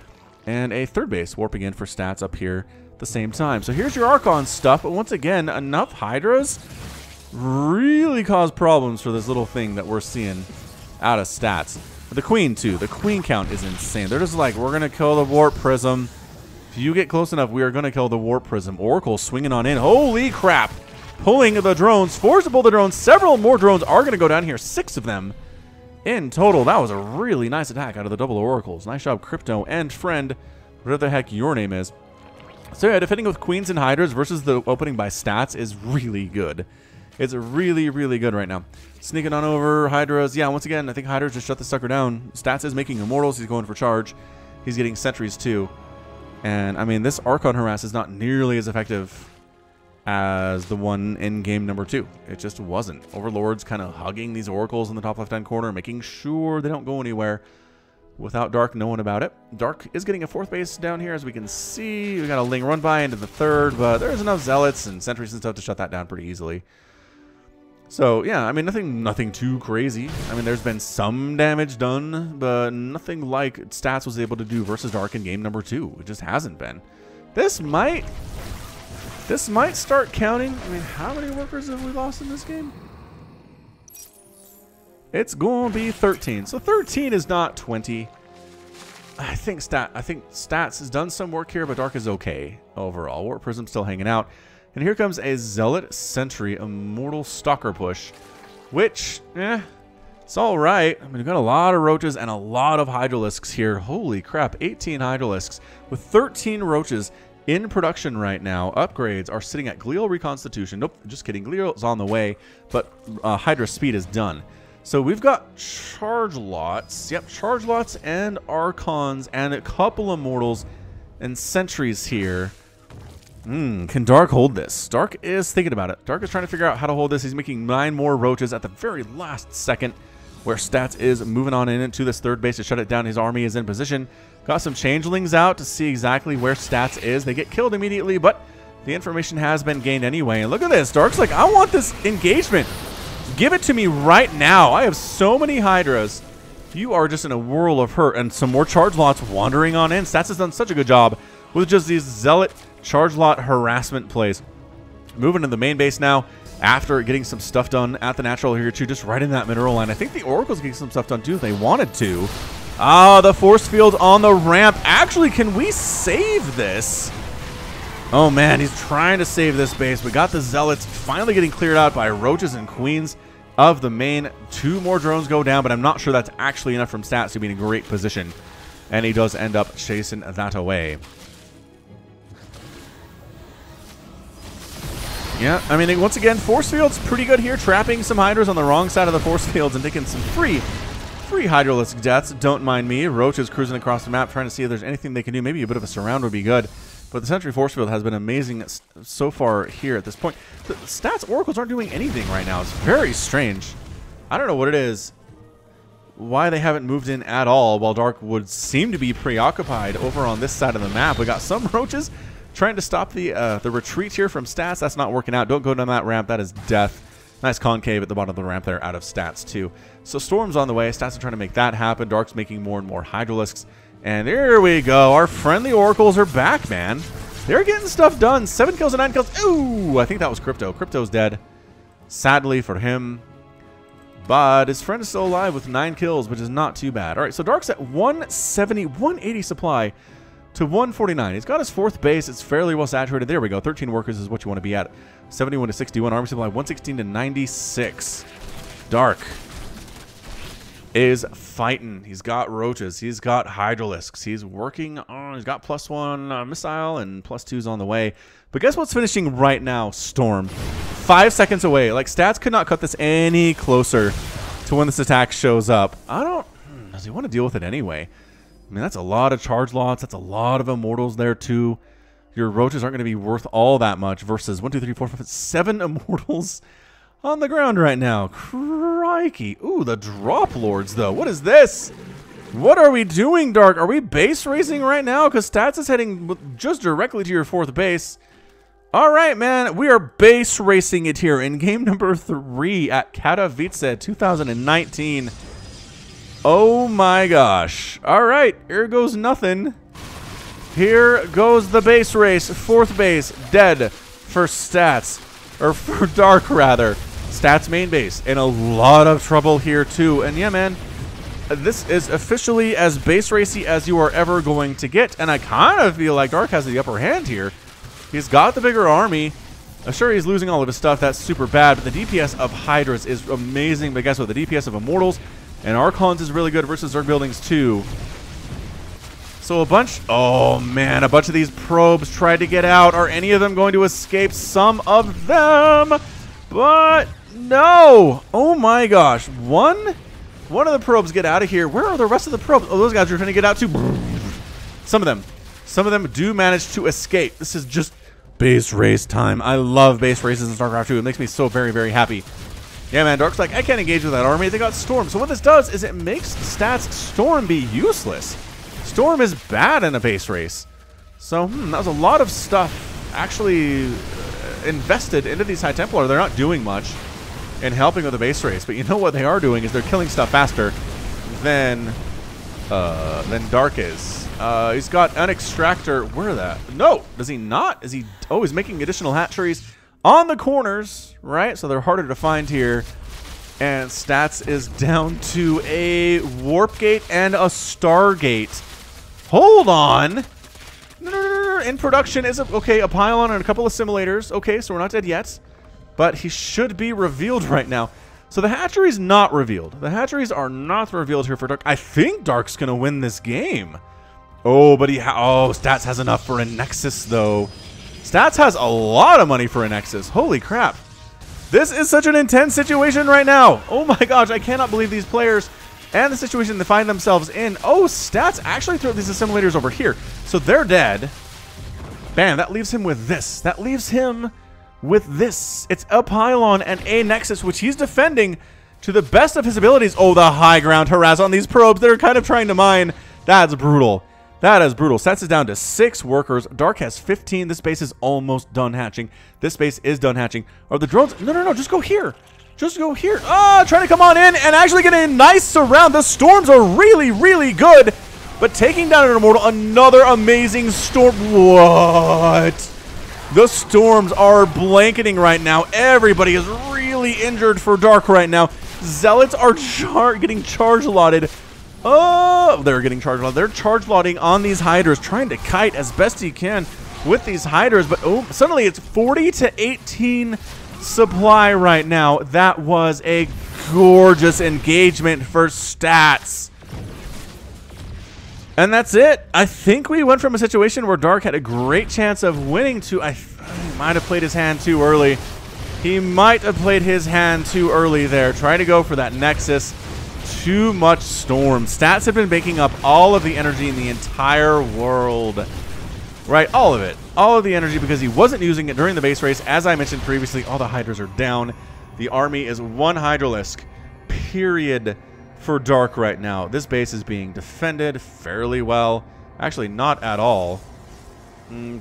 And a third base warping in for stats up here at the same time. So here's your Archon stuff. But once again, enough Hydras really cause problems for this little thing that we're seeing out of stats. The Queen, too. The Queen count is insane. They're just like, we're going to kill the Warp Prism. If you get close enough, we are going to kill the Warp Prism. Oracle swinging on in. Holy crap. Pulling the drones. Forced to pull the drones. Several more drones are going to go down here. 6 of them. in total. That was a really nice attack out of the double oracles. Nice job, Crypto and Friend, whatever the heck your name is. So yeah, defending with Queens and Hydras versus the opening by Stats is really good. It's really, really good right now. Sneaking on over Hydras. Yeah, once again, I think Hydras just shut the sucker down. Stats is making Immortals. He's going for charge. He's getting Sentries too. And, I mean, this Archon Harass is not nearly as effective as the one in game number 2. It just wasn't. Overlord's kind of hugging these Oracles in the top left-hand corner, making sure they don't go anywhere without Dark knowing about it. Dark is getting a 4th base down here, as we can see. We got a Ling run by into the 3rd, but there's enough Zealots and Sentries and stuff to shut that down pretty easily. So, yeah, I mean, nothing too crazy. I mean, there's been some damage done, but nothing like Stats was able to do versus Dark in game number 2. It just hasn't been. This might start counting. I mean, how many workers have we lost in this game? It's going to be 13. So 13 is not 20. I think Stats has done some work here, but Dark is okay overall. Warp Prism's still hanging out. And here comes a Zealot Sentry Immortal Stalker push, which, it's all right. I mean, we've got a lot of Roaches and a lot of Hydralisks here. Holy crap, 18 Hydralisks with 13 Roaches in production right now. Upgrades are sitting at Glial Reconstitution. Nope, just kidding. Glial's on the way, but Hydra Speed is done. So we've got Charge Lots. Yep, Charge Lots and Archons and a couple Immortals and Sentries here. Can Dark hold this? Dark is thinking about it. Dark is trying to figure out how to hold this. He's making 9 more Roaches at the very last second, where Stats is moving on into this 3rd base to shut it down. His army is in position. Got some Changelings out to see exactly where Stats is. They get killed immediately, but the information has been gained anyway. And look at this. Dark's like, I want this engagement. Give it to me right now. I have so many Hydras. You are just in a whirl of hurt. And some more Charge Lots wandering on in. Stats has done such a good job with just these Zealot Charge Lot harassment plays. Moving to the main base now after getting some stuff done at the natural here too, just right in that mineral line. I think the Oracle's getting some stuff done too if they wanted to. The force field on the ramp. Actually, can we save this? Oh man, he's trying to save this base. We got the Zealots finally getting cleared out by Roaches and Queens of the main. 2 more drones go down, but I'm not sure that's actually enough from Stats to be in a great position. And he does end up chasing that away. Yeah, I mean, once again, force field's pretty good here, trapping some Hydras on the wrong side of the force fields and taking some free Hydralisk deaths. Don't mind me. Roach is cruising across the map, trying to see if there's anything they can do. Maybe a bit of a surround would be good. But the Sentry force field has been amazing so far here at this point. The Stats Oracles aren't doing anything right now. It's very strange. I don't know what it is. Why they haven't moved in at all, while Dark would seem to be preoccupied over on this side of the map. We got some Roaches trying to stop the retreat here from Stats. That's not working out. Don't go down that ramp. That is death. Nice concave at the bottom of the ramp there out of Stats too. So Storm's on the way. Stats are trying to make that happen. Dark's making more and more Hydralisks. And there we go. Our friendly Oracles are back, man. They're getting stuff done. 7 kills and 9 kills. Ooh, I think that was Crypto. Crypto's dead. Sadly for him. But his friend is still alive with 9 kills, which is not too bad. All right, so Dark's at 170, 180 supply to 149. He's got his 4th base. It's fairly well saturated. There we go. 13 workers is what you want to be at. 71 to 61. Army supply 116 to 96. Dark is fighting. He's got Roaches. He's got Hydralisks. He's working on... He's got +1 missile and +2's on the way. But guess what's finishing right now? Storm. 5 seconds away. Like, Stats could not cut this any closer to when this attack shows up. I don't... Does he want to deal with it anyway? I mean, that's a lot of Charge Lots. That's a lot of Immortals there, too. Your Roaches aren't going to be worth all that much versus 1, 2, 3, 4, 5, 7 Immortals on the ground right now. Crikey. Ooh, the Drop Lords, though. What is this? What are we doing, Dark? Are we base racing right now? Because Stats is heading just directly to your 4th base. All right, man. We are base racing it here in game number 3 at Katowice 2019. Oh my gosh. All right, here goes nothing. Here goes the base race. 4th base, dead for Stats. Or for Dark, rather. Stats main base. In a lot of trouble here, too. And yeah, man, this is officially as base racy as you are ever going to get. And I kind of feel like Dark has the upper hand here. He's got the bigger army. I'm sure he's losing all of his stuff. That's super bad. But the DPS of Hydras is amazing. But guess what? The DPS of Immortals And Archons is really good versus Zerg buildings too. So a bunch... Oh, man. A bunch of these probes tried to get out. Are any of them going to escape? Some of them. But no. Oh, my gosh. One of the probes get out of here. Where are the rest of the probes? Oh, those guys are trying to get out too. Some of them do manage to escape. This is just base race time. I love base races in StarCraft 2. It makes me so very, very happy. Yeah, man. Dark's like, I can't engage with that army. They got Storm. So what this does is it makes Stats Storm be useless. Storm is bad in a base race. So, that was a lot of stuff actually invested into these High Templar. They're not doing much in helping with the base race. But you know what they are doing is they're killing stuff faster than Dark is. He's got an extractor. Where is that? No, does he not? Is he? Oh, he's making additional hatcheries on the corners, right? So they're harder to find here. And Stats is down to a Warp Gate and a Stargate. Hold on. No. In production is okay, a pylon and a couple of simulators. Okay, so we're not dead yet. But he should be revealed right now. So the hatchery's not revealed. The hatcheries are not revealed here for Dark. I think Dark's going to win this game. Oh, but Stats has enough for a Nexus, though. Stats has a lot of money for a Nexus. Holy crap. This is such an intense situation right now. Oh my gosh, I cannot believe these players and the situation they find themselves in. Oh, Stats actually threw these assimilators over here. So they're dead. Bam, that leaves him with this. That leaves him with this. It's a pylon and a Nexus, which he's defending to the best of his abilities. Oh, the high ground harass on these probes. They're kind of trying to mine. That's brutal. That is brutal. Stats is down to 6 workers. Dark has 15. This base is almost done hatching. This base is done hatching. Are the drones? No. Just go here. Just go here. Ah, trying to come on in and actually get a nice surround. The storms are really, really good. But taking down an Immortal, another amazing storm. What? The storms are blanketing right now. Everybody is really injured for Dark right now. Zealots are getting charge lotted. Oh, they're getting charge lotted. They're charge lotting on these Hydras, trying to kite as best he can with these Hydras. But oh, suddenly it's 40 to 18 supply right now. That was a gorgeous engagement for Stats. And that's it. I think we went from a situation where Dark had a great chance of winning to... he might have played his hand too early. He might have played his hand too early there. Trying to go for that Nexus. Too much Storm. Stats have been making up all of the energy in the entire world. Right, all of it. All of the energy because he wasn't using it during the base race. As I mentioned previously, all the Hydras are down. The army is 1 Hydralisk. Period. For Dark right now. This base is being defended fairly well. Actually, not at all.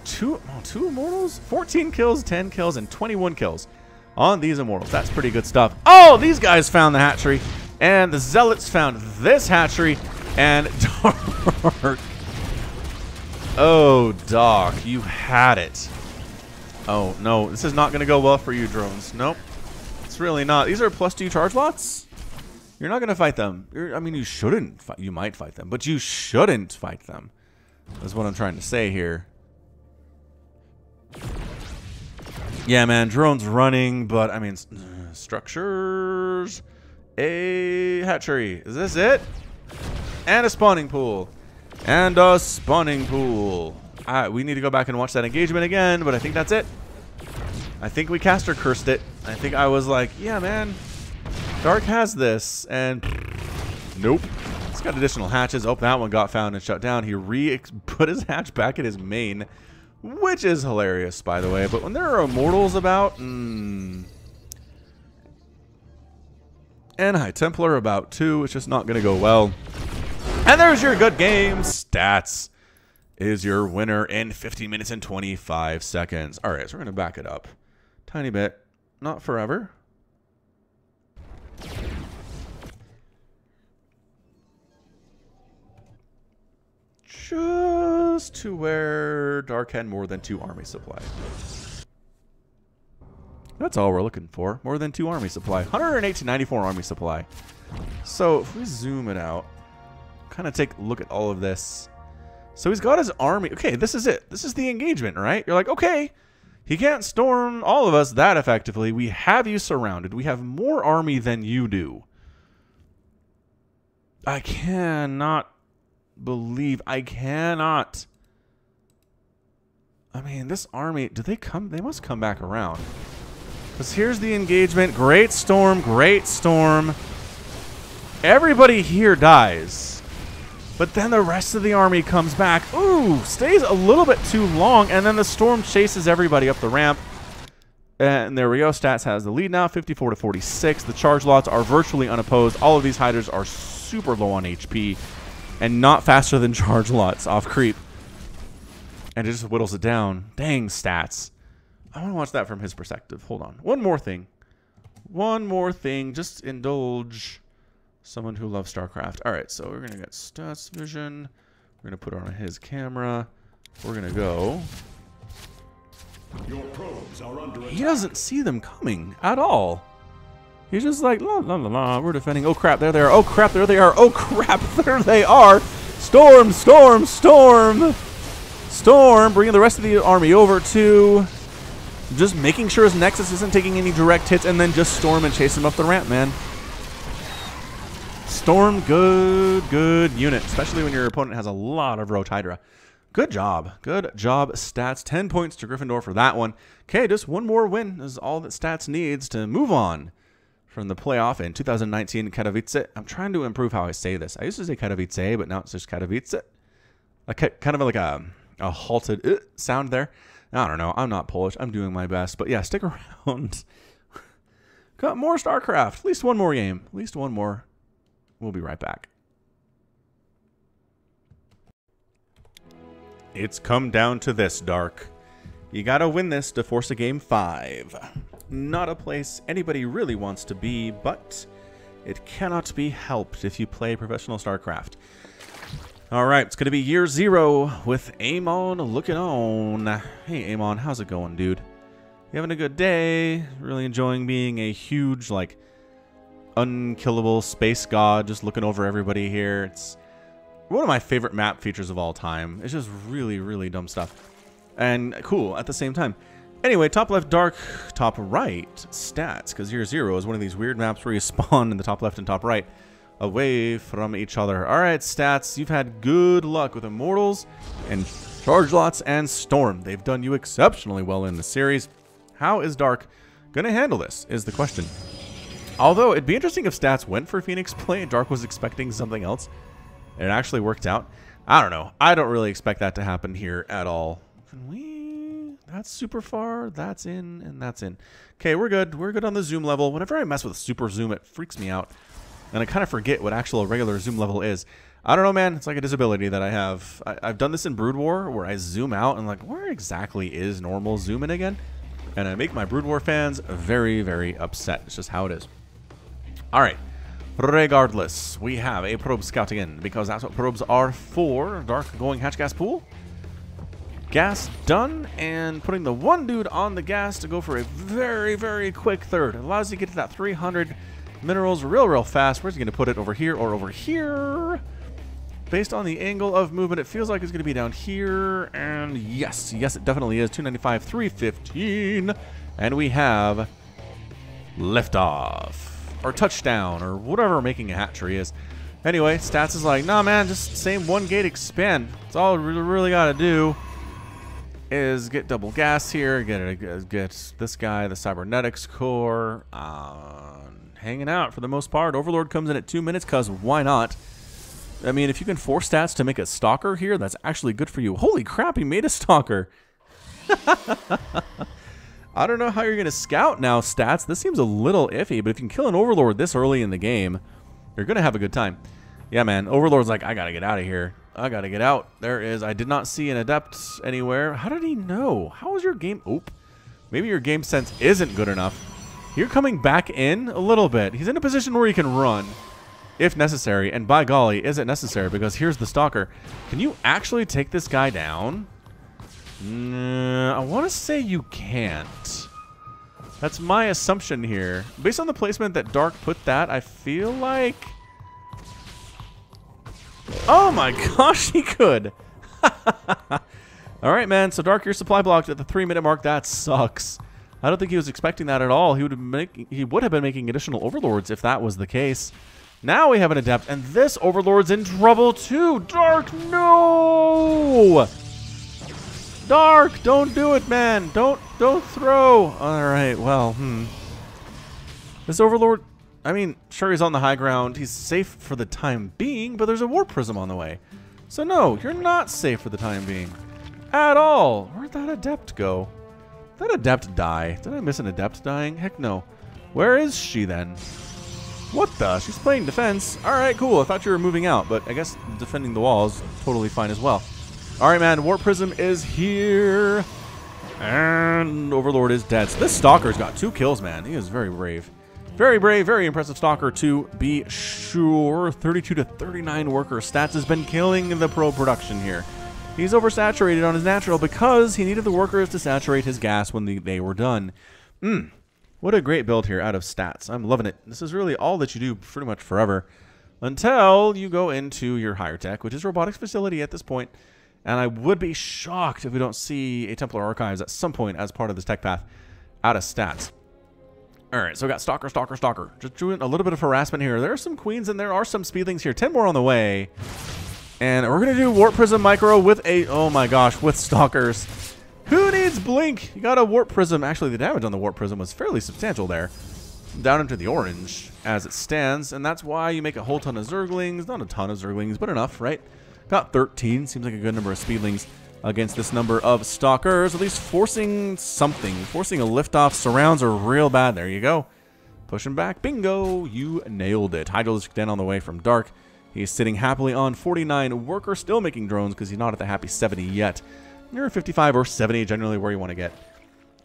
Two Immortals? 14 kills, 10 kills, and 21 kills on these Immortals. That's pretty good stuff. Oh, these guys found the hatchery. And the Zealots found this hatchery. And Dark. Oh, Doc, you had it. Oh, no. This is not going to go well for you, drones. Nope. It's really not. These are +2 charge lots? You're not going to fight them. I mean, you shouldn't. You might fight them, but you shouldn't fight them. That's what I'm trying to say here. Yeah, man, drone's running, but I mean, structures, a hatchery. Is this it? And a spawning pool. And a spawning pool. We need to go back and watch that engagement again, but I think that's it. I think we caster cursed it. I think I was like, yeah, man. Dark has this, and nope. It's got additional hatches. Oh, that one got found and shut down. He put his hatch back at his main, which is hilarious, by the way. But when there are Immortals about, and High Templar about too, it's just not going to go well. And there's your good game. Stats is your winner in 15 minutes and 25 seconds. All right, so we're going to back it up. Tiny bit. Not forever. Just to where Dark had more than 2 army supply. That's all we're looking for. More than 2 army supply. 108 to 94 army supply. So if we zoom it out, kind of take a look at all of this. So he's got his army. Okay, this is it. This is the engagement, right? You're like, okay, he can't storm all of us that effectively. We have you surrounded. We have more army than you do. I cannot believe. I cannot. I mean, this army, do they come? They must come back around. Because here's the engagement. Great storm. Great storm. Everybody here dies. But then the rest of the army comes back. Ooh, stays a little bit too long. And then the storm chases everybody up the ramp. And there we go. Stats has the lead now, 54 to 46. The charge lots are virtually unopposed. All of these hiders are super low on HP and not faster than charge lots off creep. And it just whittles it down. Dang, Stats. I want to watch that from his perspective. Hold on. One more thing. One more thing. Just indulge someone who loves StarCraft. All right, so we're going to get Stats Vision. We're going to put it on his camera. We're going to go.
Your probes are under attack.
He doesn't see them coming at all. He's just like, la, la, la, la, we're defending. Oh, crap, there they are. Oh, crap, there they are. Oh, crap, there they are. Storm, storm, storm. Storm, bringing the rest of the army over to just making sure his Nexus isn't taking any direct hits, and then just storm and chase him up the ramp, man. Storm, good unit, especially when your opponent has a lot of Roach Hydra. Good job, Stats. 10 points to Gryffindor for that one. Okay, just one more win is all that Stats needs to move on from the playoff in 2019 Katowice. I'm trying to improve how I say this. I used to say Katowice, but now it's just Katowice. Kind of like a halted sound there. I don't know. I'm not Polish. I'm doing my best. But yeah, stick around. Got more StarCraft. At least one more game. At least one more. We'll be right back. It's come down to this, Dark. You gotta win this to force a game 5. Not a place anybody really wants to be, but it cannot be helped if you play professional StarCraft. Alright, it's gonna be year 0 with Amon looking on. Hey Amon, how's it going, dude? You having a good day? Really enjoying being a huge, like, unkillable space god, just looking over everybody here. It's one of my favorite map features of all time. It's just really, really dumb stuff. And cool at the same time. Anyway, top left Dark, top right Stats, because year 0 is one of these weird maps where you spawn in the top left and top right away from each other. Alright, Stats, you've had good luck with Immortals and Charge Lots and Storm. They've done you exceptionally well in the series. How is Dark going to handle this is the question. Although, it'd be interesting if Stats went for Phoenix play. Dark was expecting something else. It actually worked out. I don't know. I don't really expect that to happen here at all. Can we? That's super far. That's in, and that's in. Okay, we're good. We're good on the zoom level. Whenever I mess with super zoom, it freaks me out. And I kind of forget what actual regular zoom level is. I don't know, man. It's like a disability that I have. I've done this in Brood War, where I zoom out and like, where exactly is normal zoom in again? And I make my Brood War fans very, very upset. It's just how it is. All right. Regardless, we have a probe scouting in, because that's what probes are for. Dark going hatch gas pool. Gas done, and putting the one dude on the gas to go for a very, very quick third. It allows you to get to that 300 minerals real fast. Where's he going to put it? Over here or over here? Based on the angle of movement, it feels like it's going to be down here. And yes, it definitely is. 295, 315. And we have liftoff. Or touchdown, or whatever making a hatchery is. Anyway, Stats is like, nah, man, just same one gate expand. That's all we really got to do is get double gas here, get this guy, the cybernetics core, hanging out for the most part. Overlord comes in at 2 minutes, because why not? I mean, if you can force Stats to make a stalker here, that's actually good for you. Holy crap, he made a stalker. I don't know how you're going to scout now, Stats. This seems a little iffy, but if you can kill an Overlord this early in the game, you're going to have a good time. Yeah, man. Overlord's like, I got to get out of here. I got to get out. There is. I did not see an Adept anywhere. How did he know? How was your game? Oop. Maybe your game sense isn't good enough. You're coming back in a little bit. He's in a position where he can run if necessary. And by golly, is it necessary? Because here's the Stalker. Can you actually take this guy down? I want to say you can't. That's my assumption here. Based on the placement that Dark put that, I feel like... Oh my gosh, he could. Alright, man. So Dark, your supply blocked at the 3-minute mark. That sucks. I don't think he was expecting that at all. He would have been making additional Overlords if that was the case. Now we have an Adept, and this Overlord's in trouble too. Dark, no! Dark, don't do it, man. Don't throw. All right, well, This Overlord, I mean, sure, he's on the high ground. He's safe for the time being, but there's a Warp Prism on the way. So no, you're not safe for the time being. At all. Where'd that Adept go? Did that Adept die? Did I miss an Adept dying? Heck no. Where is she then? What the? She's playing defense. Alright, cool. I thought you were moving out, but I guess defending the wall is totally fine as well. Alright, man. Warp Prism is here. And Overlord is dead. So this Stalker's got 2 kills, man. He is very brave. Very brave, very impressive Stalker to be sure. 32 to 39 worker stats has been killing the pro production here. He's oversaturated on his natural because he needed the workers to saturate his gas when they were done. What a great build here out of stats. I'm loving it. This is really all that you do pretty much forever until you go into your higher tech, which is robotics facility at this point. And I would be shocked if we don't see a Templar Archives at some point as part of this tech path out of stats. All right, so we got Stalker, Stalker, Stalker. Just doing a little bit of harassment here. There are some Queens and there are some Speedlings here. 10 more on the way. And we're going to do Warp Prism Micro with a, oh my gosh, with Stalkers. Who needs Blink? You got a Warp Prism. Actually, the damage on the Warp Prism was fairly substantial there. Down into the orange as it stands. And that's why you make a whole ton of Zerglings. Not a ton of Zerglings, but enough, right? Got 13. Seems like a good number of Speedlings against this number of Stalkers. At least forcing something. Forcing a liftoff. Surrounds are real bad. There you go. Pushing back. Bingo. You nailed it. Hydralisk Den on the way from Dark. He's sitting happily on 49 worker. Still making drones because he's not at the happy 70 yet. You're 55 or 70, generally where you want to get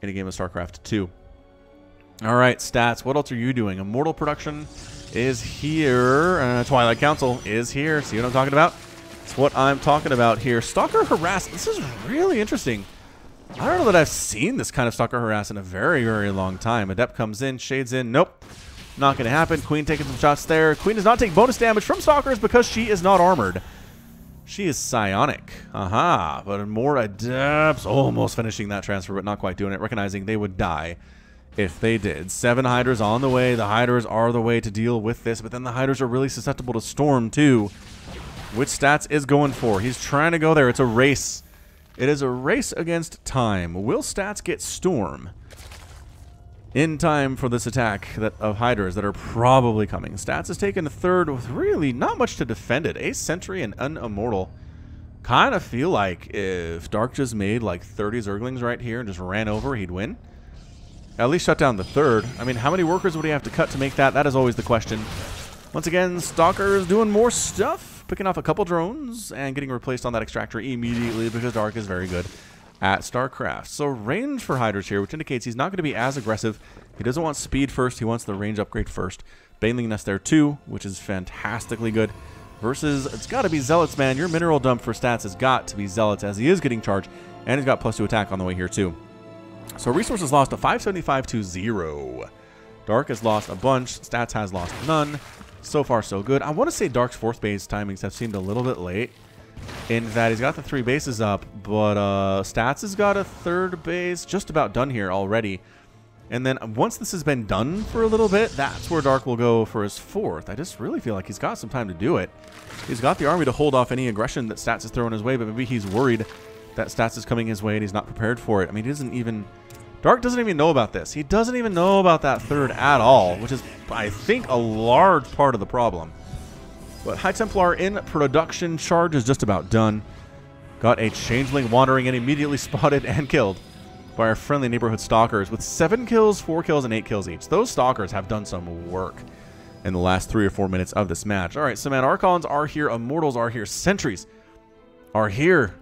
in a game of StarCraft 2. All right, stats. What else are you doing? Immortal Production is here. Twilight Council is here. See what I'm talking about? That's what I'm talking about here. Stalker Harass. This is really interesting. I don't know that I've seen this kind of Stalker Harass in a very, very long time. Adept comes in, shades in. Nope. Not going to happen. Queen taking some shots there. Queen does not take bonus damage from Stalkers because she is not armored. She is psionic. Aha. But more Adepts. Almost finishing that transfer, but not quite doing it. Recognizing they would die if they did. 7 Hydras on the way. The Hydras are the way to deal with this. But then the Hydras are really susceptible to Storm, too. Which stats is going for? He's trying to go there. It's a race. It is a race against time. Will stats get Storm in time for this attack of Hydras that are probably coming? Stats has taken a third with really not much to defend it. A Sentry and an Immortal. Kind of feel like if Dark just made like 30 Zerglings right here and just ran over, he'd win. At least shut down the third. I mean, how many workers would he have to cut to make that? That is always the question. Once again, Stalker's doing more stuff. Picking off a couple drones and getting replaced on that extractor immediately because Dark is very good at StarCraft. So range for Hydras here, which indicates he's not going to be as aggressive. He doesn't want speed first. He wants the range upgrade first. Baneling Nest there too, which is fantastically good. Versus, it's got to be Zealots, man. Your mineral dump for stats has got to be Zealots as he is getting charged. And he's got +2 attack on the way here too. So resources lost to 575 to 0. Dark has lost a bunch. Stats has lost none. So far, so good. I want to say Dark's 4th base timings have seemed a little bit late in that he's got the 3 bases up, but Stats has got a 3rd base just about done here already. And then once this has been done for a little bit, that's where Dark will go for his 4th. I just really feel like he's got some time to do it. He's got the army to hold off any aggression that Stats is throwing his way, but maybe he's worried that Stats is coming his way and he's not prepared for it. I mean, he doesn't even... Dark doesn't even know about this. He doesn't even know about that 3rd at all, which is, I think, a large part of the problem. But High Templar in production. Charge is just about done. Got a Changeling wandering in, immediately spotted and killed by our friendly neighborhood Stalkers with 7 kills, 4 kills, and 8 kills each. Those Stalkers have done some work in the last 3 or 4 minutes of this match. All right, so man, Archons are here, Immortals are here, Sentries are here.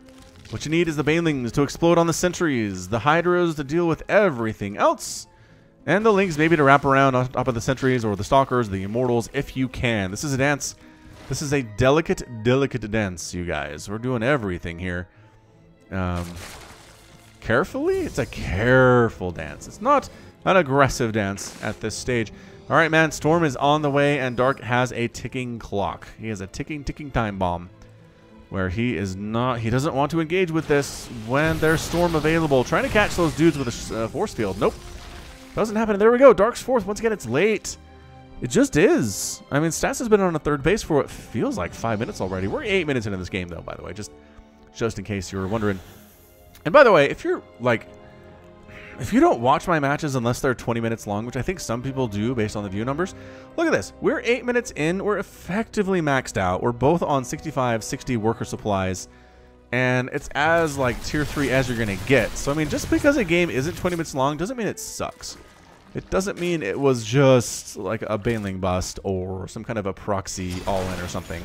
What you need is the Banelings to explode on the Sentries, the Hydras to deal with everything else, and the Lings maybe to wrap around on top of the Sentries or the Stalkers, the Immortals, if you can. This is a dance. This is a delicate, delicate dance, you guys. We're doing everything here. Carefully? It's a careful dance. It's not an aggressive dance at this stage. All right, man. Storm is on the way, and Dark has a ticking clock. He has a ticking time bomb. Where he is not, he doesn't want to engage with this when there's Storm available. Trying to catch those dudes with a force field. Nope. Doesn't happen. There we go. Dark's 4th. Once again, it's late. It just is. I mean, Stats has been on a third base for what feels like 5 minutes already. We're 8 minutes into this game, though, by the way, just in case you were wondering. And by the way, if you're like, if you don't watch my matches unless they're 20 minutes long, which I think some people do based on the view numbers, look at this. We're 8 minutes in. We're effectively maxed out. We're both on 65, 60 worker supplies. And it's as like tier 3 as you're going to get. So, I mean, just because a game isn't 20 minutes long doesn't mean it sucks. It doesn't mean it was just like a Baneling bust or some kind of a proxy all-in or something.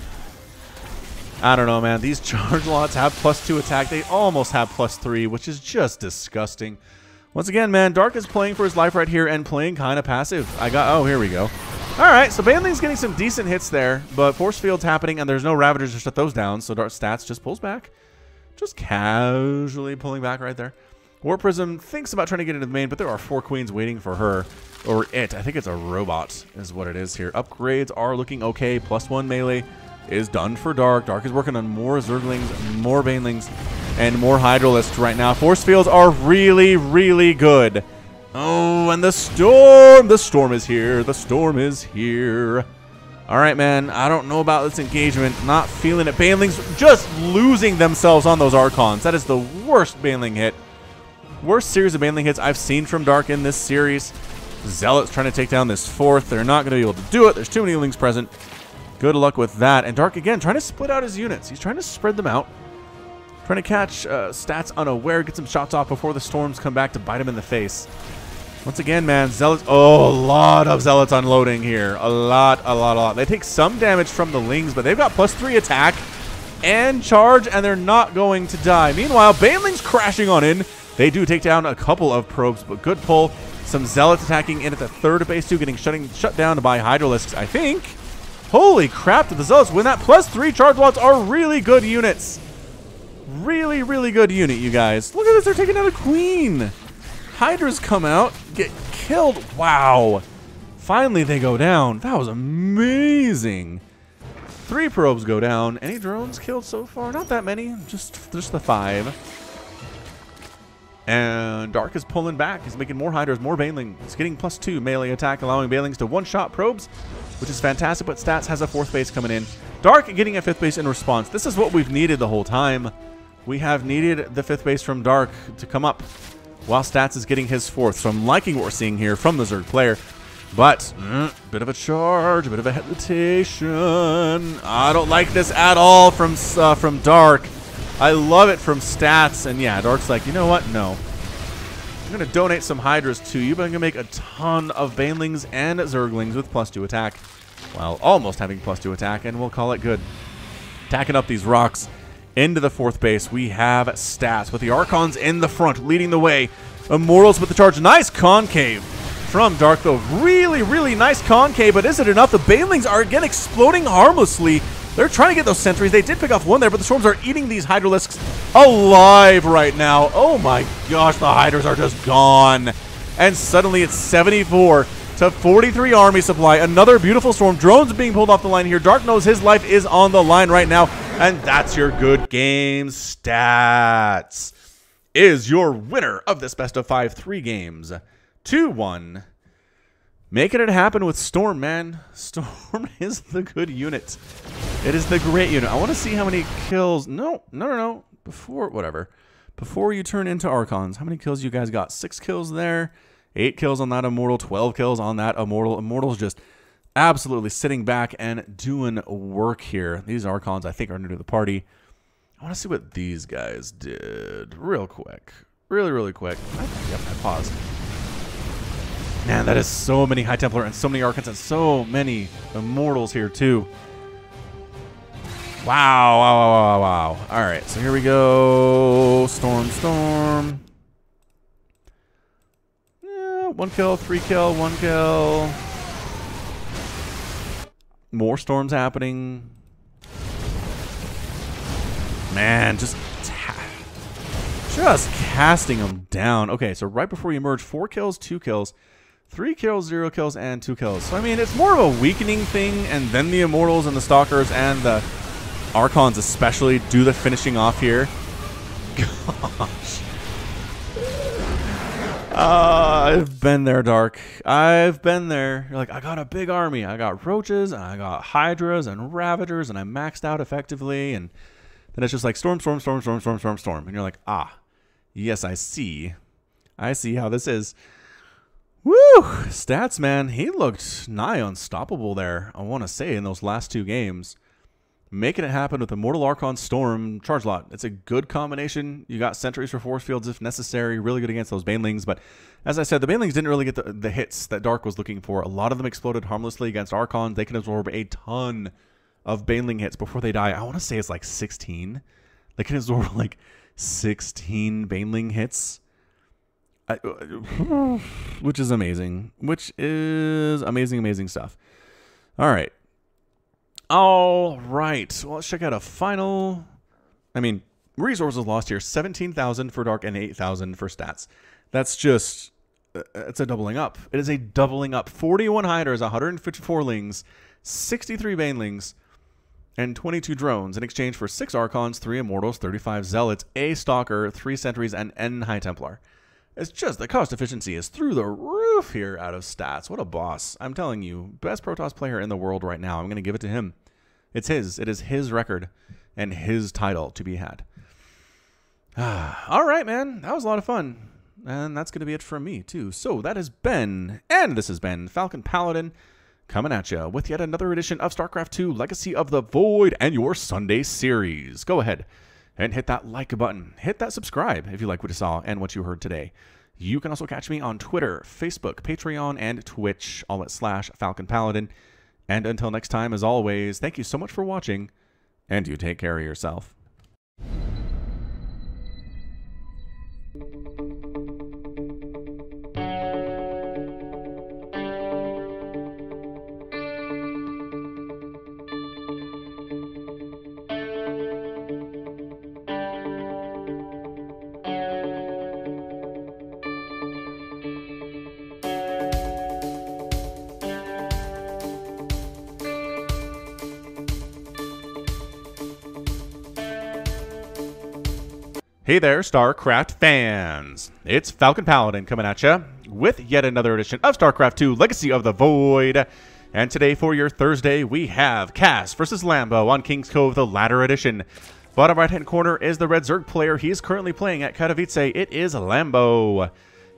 I don't know, man. These charge lots have +2 attack. They almost have +3, which is just disgusting. Once again, man, Dark is playing for his life right here and playing kind of passive. Oh, here we go. All right, so Baneling's getting some decent hits there, but Force Field's happening and there's no Ravagers to shut those down, so Dark Stats just pulls back. Just casually pulling back right there. War Prism thinks about trying to get into the main, but there are 4 queens waiting for her. Or it. I think it's a robot is what it is here. Upgrades are looking okay. +1 melee is done for Dark. Dark is working on more Zerglings, more Banelings, and more Hydralisks right now. Force Fields are really, really good. Oh, and the storm! The storm is here. The storm is here. All right, man. I don't know about this engagement. Not feeling it. Banelings just losing themselves on those Archons. That is the worst Baneling hit. Worst series of Baneling hits I've seen from Dark in this series. Zealots trying to take down this 4th. They're not going to be able to do it. There's too many Lings present. Good luck with that. And Dark, again, trying to split out his units. He's trying to spread them out. Trying to catch Stats unaware. Get some shots off before the storms come back to bite him in the face. Once again, man, Zealots. Oh, a lot of Zealots unloading here. A lot. They take some damage from the Lings, but they've got +3 attack and charge, and they're not going to die. Meanwhile, Baneling's crashing on in. They do take down a couple of probes, but good pull. Some Zealots attacking in at the 3rd base too, getting shut down by Hydralisks, I think. Holy crap, did the Zealots win that? +3 charge lots are really good units. Really, really good unit, you guys. Look at this, they're taking out a queen. Hydras come out, get killed. Wow. Finally they go down. That was amazing. 3 probes go down. Any drones killed so far? Not that many, just the 5. And Dark is pulling back. He's making more Hydras, more Baneling. He's getting +2 melee attack, allowing Banelings to one-shot probes, which is fantastic, but Stats has a 4th base coming in. Dark getting a 5th base in response. This is what we've needed the whole time. We have needed the 5th base from Dark to come up while Stats is getting his 4th. So I'm liking what we're seeing here from the Zerg player. But, bit of a charge, a bit of a hesitation. I don't like this at all from Dark. I love it from Stats, and yeah, Dark's like, you know what? No. I'm going to donate some Hydras to you, but I'm going to make a ton of Banelings and Zerglings with +2 attack, while almost having +2 attack, and we'll call it good. Attacking up these rocks into the 4th base, we have Stats with the Archons in the front, leading the way. Immortals with the charge. Nice concave from Dark, though. Really, really nice concave, but is it enough? The Banelings are, again, exploding harmlessly. They're trying to get those sentries. They did pick off 1 there, but the Storms are eating these Hydralisks alive right now. Oh my gosh, the Hydras are just gone. And suddenly it's 74 to 43 army supply. Another beautiful Storm. Drones being pulled off the line here. Dark knows his life is on the line right now. And that's your good game. Stats is your winner of this best of 5 3 games. 2-1. Making it happen with Storm, man. Storm is the good unit. It is the great unit. I want to see how many kills. No. Before you turn into Archons, how many kills you guys got? 6 kills there. 8 kills on that Immortal. 12 kills on that Immortal. Immortal's just absolutely sitting back and doing work here. These Archons, I think, are new to the party. I want to see what these guys did real quick. Really quick. Yep, I paused. Man, that is so many High Templar and so many Archons and so many Immortals here, too. Wow. All right, so here we go. Storm. Yeah, 1 kill, 3 kill, 1 kill. More storms happening. Man, just casting them down. Okay, so right before you emerge, 4 kills, 2 kills. 3 kills, 0 kills, and 2 kills. So, I mean, it's more of a weakening thing, and then the Immortals and the Stalkers and the Archons especially do the finishing off here. Gosh. I've been there, Dark. I've been there. You're like, I got a big army. I got roaches, and I got hydras and ravagers, and I maxed out effectively. And then it's just like storm, storm, storm, storm, storm, storm, storm. And you're like, ah, yes, I see. I see how this is. Woo! Stats, man. He looked nigh unstoppable there, I want to say, in those last two games. Making it happen with Immortal Archon Storm Charge Lot. It's a good combination. You got sentries for force fields if necessary. Really good against those Banelings. But as I said, the Banelings didn't really get the hits that Dark was looking for. A lot of them exploded harmlessly against Archons. They can absorb a ton of Baneling hits before they die. I want to say it's like 16. They can absorb like 16 Baneling hits. Which is amazing. Which is amazing, amazing stuff. All right. All right. Well, let's check out a final. I mean, resources lost here. 17,000 for Dark and 8,000 for stats. That's just, it's a doubling up. It is a doubling up. 41 Hydras, 154 Lings, 63 Banelings, and 22 drones in exchange for 6 Archons, 3 Immortals, 35 Zealots, a Stalker, 3 Sentries, and N High Templar. It's just the cost efficiency is through the roof here out of stats. What a boss. I'm telling you, best Protoss player in the world right now. I'm going to give it to him. It's his. It is his record and his title to be had. All right, man. That was a lot of fun. And that's going to be it from me, too. So that has been, and this has been, Falcon Paladin coming at you with yet another edition of StarCraft 2 Legacy of the Void and your Sunday series. Go ahead and hit that like button. Hit that subscribe if you like what you saw and what you heard today. You can also catch me on Twitter, Facebook, Patreon, and Twitch, all at /Falcon Paladin. And until next time, as always, thank you so much for watching, and you take care of yourself. Hey there, StarCraft fans! It's Falcon Paladin coming at you with yet another edition of StarCraft 2 Legacy of the Void. And today for your Thursday, we have Cass versus Lambo on King's Cove, the latter edition. Bottom right-hand corner is the Red Zerg player. He is currently playing at Katowice. It is Lambo.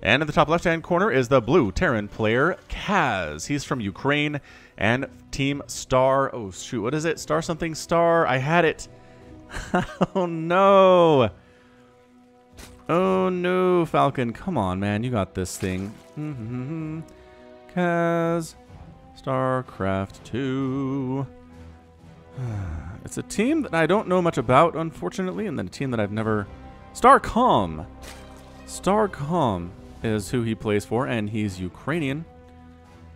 And in the top left-hand corner is the blue Terran player, Kaz. He's from Ukraine and Team Star... Oh, shoot. What is it? Star something Star? I had it. Oh, no. Oh no, Falcon. Come on, man. You got this thing. Kaz. StarCraft 2. It's a team that I don't know much about, unfortunately, and then a team that I've never... StarCom. StarCom is who he plays for, and he's Ukrainian.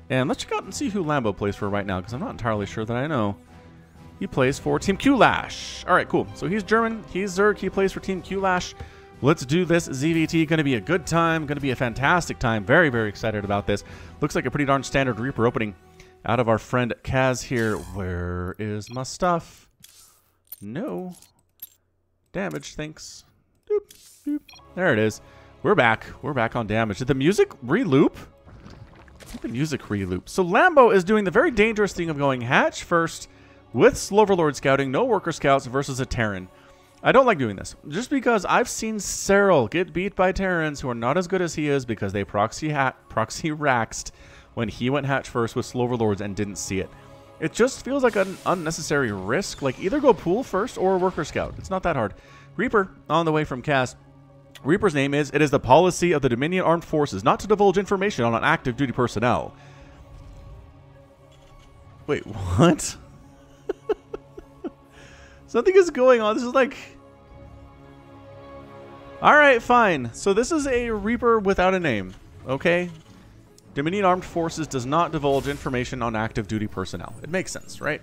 And let's check out and see who Lambo plays for right now, because I'm not entirely sure that I know. He plays for Team Kulash. All right, cool. So he's German. He's Zerg. He plays for Team Kulash. Let's do this, ZVT. Going to be a good time. Going to be a fantastic time. Very, very excited about this. Looks like a pretty darn standard Reaper opening out of our friend Kaz here. Where is my stuff? No. Damage, thanks. Doop, doop. There it is. We're back. We're back on damage. Did the music re-loop? Did the music re-loop? So Lambo is doing the very dangerous thing of going hatch first with Sloverlord scouting, no worker scouts versus a Terran. I don't like doing this, just because I've seen Cyril get beat by Terrans who are not as good as he is because they proxy raxed when he went hatch first with Sloverlords and didn't see it. It just feels like an unnecessary risk. Like, either go pool first or worker scout. It's not that hard. Reaper on the way from Cass. Reaper's name is, it is the policy of the Dominion Armed Forces not to divulge information on active duty personnel. Wait, what? Something is going on. This is like... Alright, fine. So this is a Reaper without a name. Okay? Dominion Armed Forces does not divulge information on active duty personnel. It makes sense, right?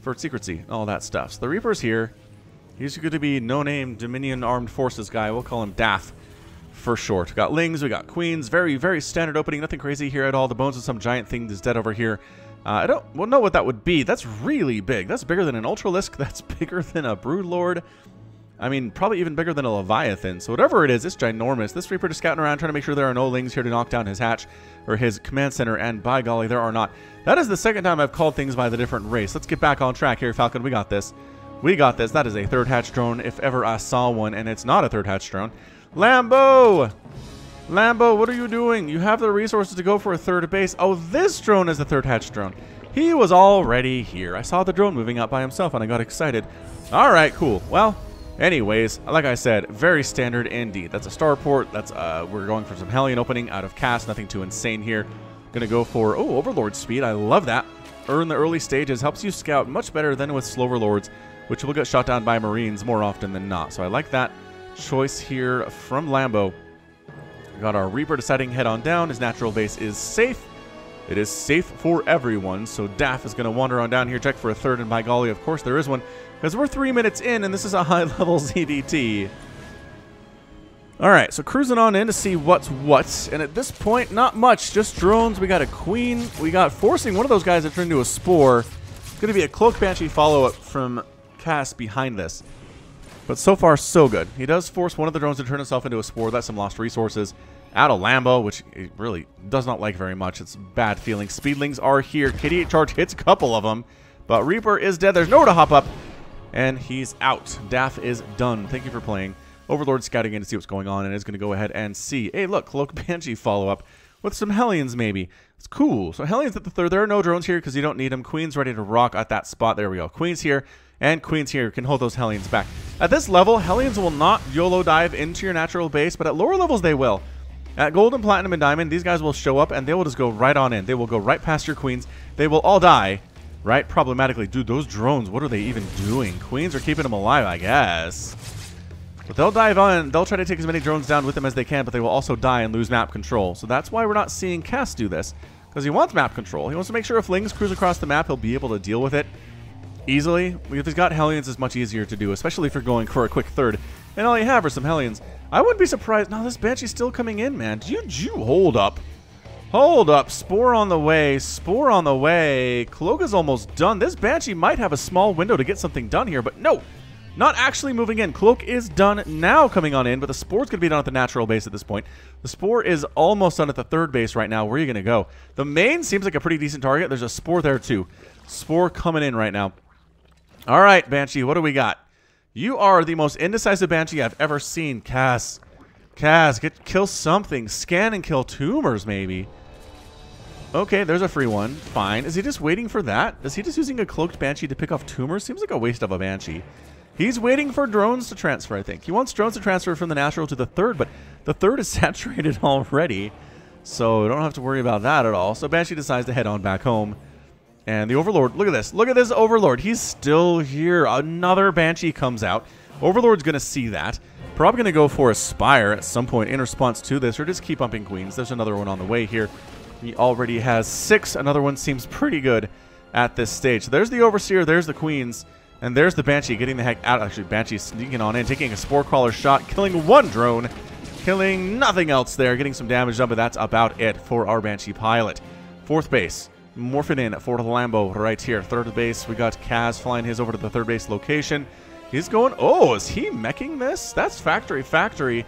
For secrecy and all that stuff. So the Reaper's here. He's going to be no-name Dominion Armed Forces guy. We'll call him Daff for short. We got Lings, we got Queens. Very, very standard opening. Nothing crazy here at all. The bones of some giant thing that's dead over here. I don't know what that would be. That's really big. That's bigger than an Ultralisk. That's bigger than a Broodlord. I mean, probably even bigger than a Leviathan. So whatever it is, it's ginormous. This Reaper just scouting around, trying to make sure there are no Lings here to knock down his hatch or his command center, and by golly, there are not. That is the second time I've called things by the different race. Let's get back on track here, Falcon. We got this. We got this. That is a third hatch drone, if ever I saw one, and it's not a third hatch drone. Lambo! Lambo, what are you doing? You have the resources to go for a third base. Oh, this drone is the third hatch drone. He was already here. I saw the drone moving out by himself, and I got excited. All right, cool. Well, anyways, like I said, very standard indeed. That's a starport. That's we're going for some Hellion opening out of cast. Nothing too insane here. Gonna go for, oh, Overlord speed. I love that. Earn the early stages. Helps you scout much better than with slower lords, which will get shot down by Marines more often than not. So I like that choice here from Lambo. We got our Reaper deciding head on down. His natural base is safe. It is safe for everyone. So Daff is going to wander on down here, check for a third, and by golly, of course there is one, because we're 3 minutes in, and this is a high-level ZVT. All right, so cruising on in to see what's what, and at this point, not much, just drones. We got a Queen. We got forcing one of those guys to turn into a Spore. It's going to be a Cloak Banshee follow-up from Cass behind this. But so far, so good. He does force one of the drones to turn itself into a Spore. That's some lost resources. Out of Lambo, which he really does not like very much. It's bad feeling. Speedlings are here. KD8 charge hits a couple of them. But Reaper is dead. There's nowhere to hop up. And he's out. Daff is done. Thank you for playing. Overlord scouting in to see what's going on and is going to go ahead and see. Hey, look. Cloak Banshee follow-up with some Hellions, maybe. It's cool. So Hellions at the third. There are no drones here because you don't need them. Queen's ready to rock at that spot. There we go. Queen's here. And Queens here can hold those Hellions back. At this level, Hellions will not YOLO dive into your natural base, but at lower levels they will. At Gold and Platinum and Diamond, these guys will show up and they will just go right on in. They will go right past your Queens. They will all die, right? Problematically. Dude, those drones, what are they even doing? Queens are keeping them alive, I guess. But they'll dive on. They'll try to take as many drones down with them as they can, but they will also die and lose map control. So that's why we're not seeing Cass do this, because he wants map control. He wants to make sure if Lings cruise across the map, he'll be able to deal with it easily. If he's got Hellions, it's much easier to do, especially if you're going for a quick third. And all you have are some Hellions. I wouldn't be surprised. No, this Banshee's still coming in, man. You hold up. Hold up. Spore on the way. Spore on the way. Cloak is almost done. This Banshee might have a small window to get something done here, but no. Not actually moving in. Cloak is done now coming on in, but the Spore's going to be done at the natural base at this point. The Spore is almost done at the third base right now. Where are you going to go? The main seems like a pretty decent target. There's a Spore there too. Spore coming in right now. All right, Banshee, what do we got? You are the most indecisive Banshee I've ever seen. Cass, kill something. Scan and kill tumors, maybe. Okay, there's a free one. Fine. Is he just waiting for that? Is he just using a cloaked Banshee to pick off tumors? Seems like a waste of a Banshee. He's waiting for drones to transfer, I think. He wants drones to transfer from the natural to the third, but the third is saturated already. So we don't have to worry about that at all. So Banshee decides to head on back home. And the Overlord, look at this. Look at this Overlord. He's still here. Another Banshee comes out. Overlord's going to see that. Probably going to go for a Spire at some point in response to this, or just keep bumping Queens. There's another one on the way here. He already has 6. Another one seems pretty good at this stage. So there's the Overseer. There's the Queens. And there's the Banshee getting the heck out. Actually, Banshee sneaking on in, taking a Spore Crawler shot, killing one drone, killing nothing else there, getting some damage done, but that's about it for our Banshee pilot. Fourth base. Morphing in for the Lambo right here. Third base, we got Kaz flying his over to the third base location. He's going, oh, is he meching this? That's factory.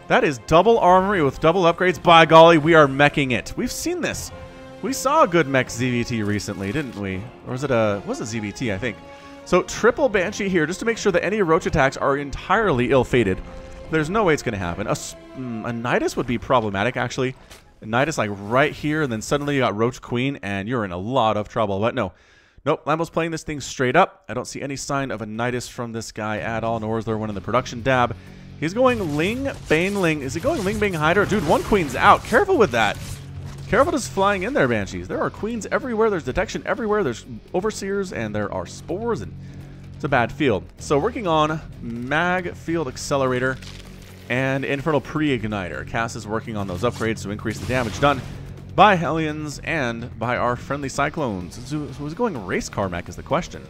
That is double armory with double upgrades. By golly, we are meching it. We've seen this. We saw a good mech ZVT recently, didn't we? Or was it ZVT, I think. So triple Banshee here, just to make sure that any Roach attacks are entirely ill-fated. There's no way it's going to happen. A Nidus would be problematic, actually. Nidus like right here, and then suddenly you got Roach Queen, and you're in a lot of trouble. But no. Nope, Lambo's playing this thing straight up. I don't see any sign of a Nidus from this guy at all, nor is there one in the production dab. He's going Ling, Bane, Ling. Is he going Ling, Bane, Hydra? Dude, one Queen's out. Careful with that. Careful just flying in there, Banshees. There are Queens everywhere. There's detection everywhere. There's Overseers, and there are Spores, and it's a bad field. So working on Mag Field Accelerator and Infernal Pre-Igniter. Cass is working on those upgrades to increase the damage done by Hellions and by our friendly Cyclones. So who's going race car mech is the question.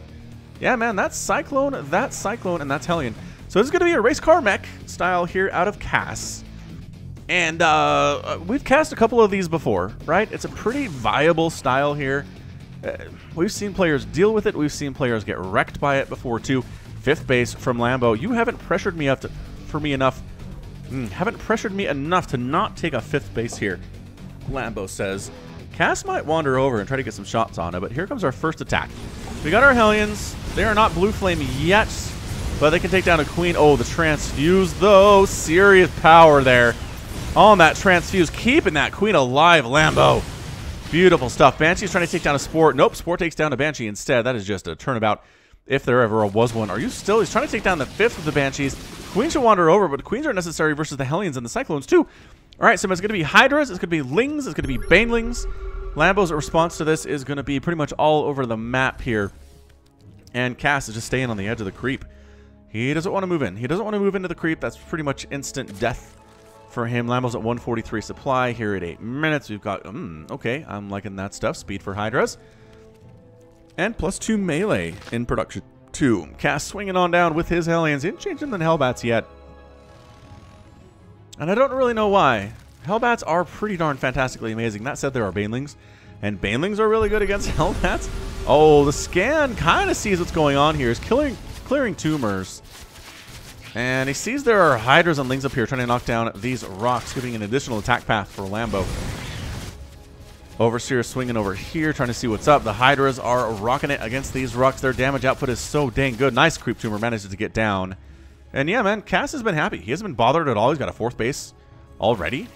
Yeah, man, that's Cyclone, and that's Hellion. So this is going to be a race car mech style here out of Cass. And we've cast a couple of these before, right? It's a pretty viable style here. We've seen players deal with it. We've seen players get wrecked by it before, too. 5th base from Lambo. You haven't pressured me enough. Haven't pressured me enough to not take a 5th base here, Lambo says. Cass might wander over and try to get some shots on it, but here comes our first attack. We got our Hellions. They are not blue flame yet, but they can take down a queen. Oh, the transfuse, though. Serious power there on that transfuse. Keeping that queen alive, Lambo. Beautiful stuff. Banshee's trying to take down a Spore. Nope, Spore takes down a Banshee instead. That is just a turnabout, if there ever was one. Are you still? He's trying to take down the 5th of the Banshees. Queen should wander over, but queens are necessary versus the Hellions and the Cyclones, too. All right, so it's going to be Hydras. It's going to be Lings. It's going to be Banelings. Lambo's response to this is going to be pretty much all over the map here. And Cass is just staying on the edge of the creep. He doesn't want to move in. He doesn't want to move into the creep. That's pretty much instant death for him. Lambo's at 143 supply here at 8 minutes. We've got, okay, I'm liking that stuff. Speed for Hydras. And +2 melee in production, too. Cass swinging on down with his Hellions. He didn't change them than Hellbats yet. And I don't really know why. Hellbats are pretty darn fantastically amazing. That said, there are Banelings. And Banelings are really good against Hellbats. Oh, the scan kind of sees what's going on here. He's clearing tumors. And he sees there are Hydras and Lings up here trying to knock down these rocks, giving an additional attack path for Lambo. Overseer swinging over here, trying to see what's up. The Hydras are rocking it against these rocks. Their damage output is so dang good. Nice creep tumor manages to get down. And yeah, man, Cass has been happy. He hasn't been bothered at all. He's got a 4th base already.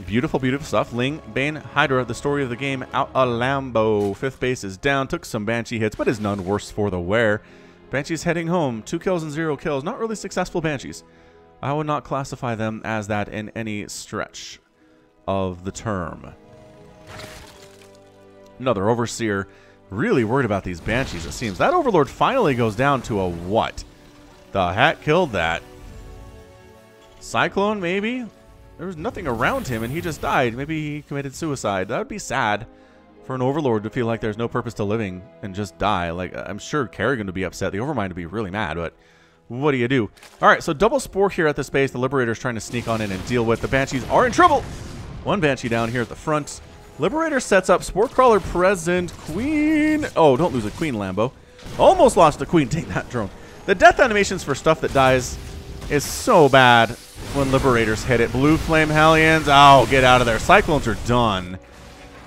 Beautiful, beautiful stuff. Ling, Bane, Hydra, the story of the game, out a Lambo. 5th base is down. Took some Banshee hits, but is none worse for the wear. Banshee's heading home. 2 kills and 0 kills. Not really successful Banshees. I would not classify them as that in any stretch of the term. Another Overseer. Really worried about these Banshees, it seems. That Overlord finally goes down to a what? The hat killed that. Cyclone, maybe? There was nothing around him, and he just died. Maybe he committed suicide. That would be sad for an Overlord to feel like there's no purpose to living and just die. Like, I'm sure Kerrigan would be upset. The Overmind would be really mad, but what do you do? All right, so double Spore here at this base. The Liberator's trying to sneak on in and deal with. The Banshees are in trouble. 1 Banshee down here at the front. Liberator sets up. Spore Crawler present. Queen. Oh, don't lose a Queen, Lambo. Almost lost a Queen. Take that, drone. The death animations for stuff that dies is so bad when Liberators hit it. Blue Flame Hellions. Oh, get out of there. Cyclones are done.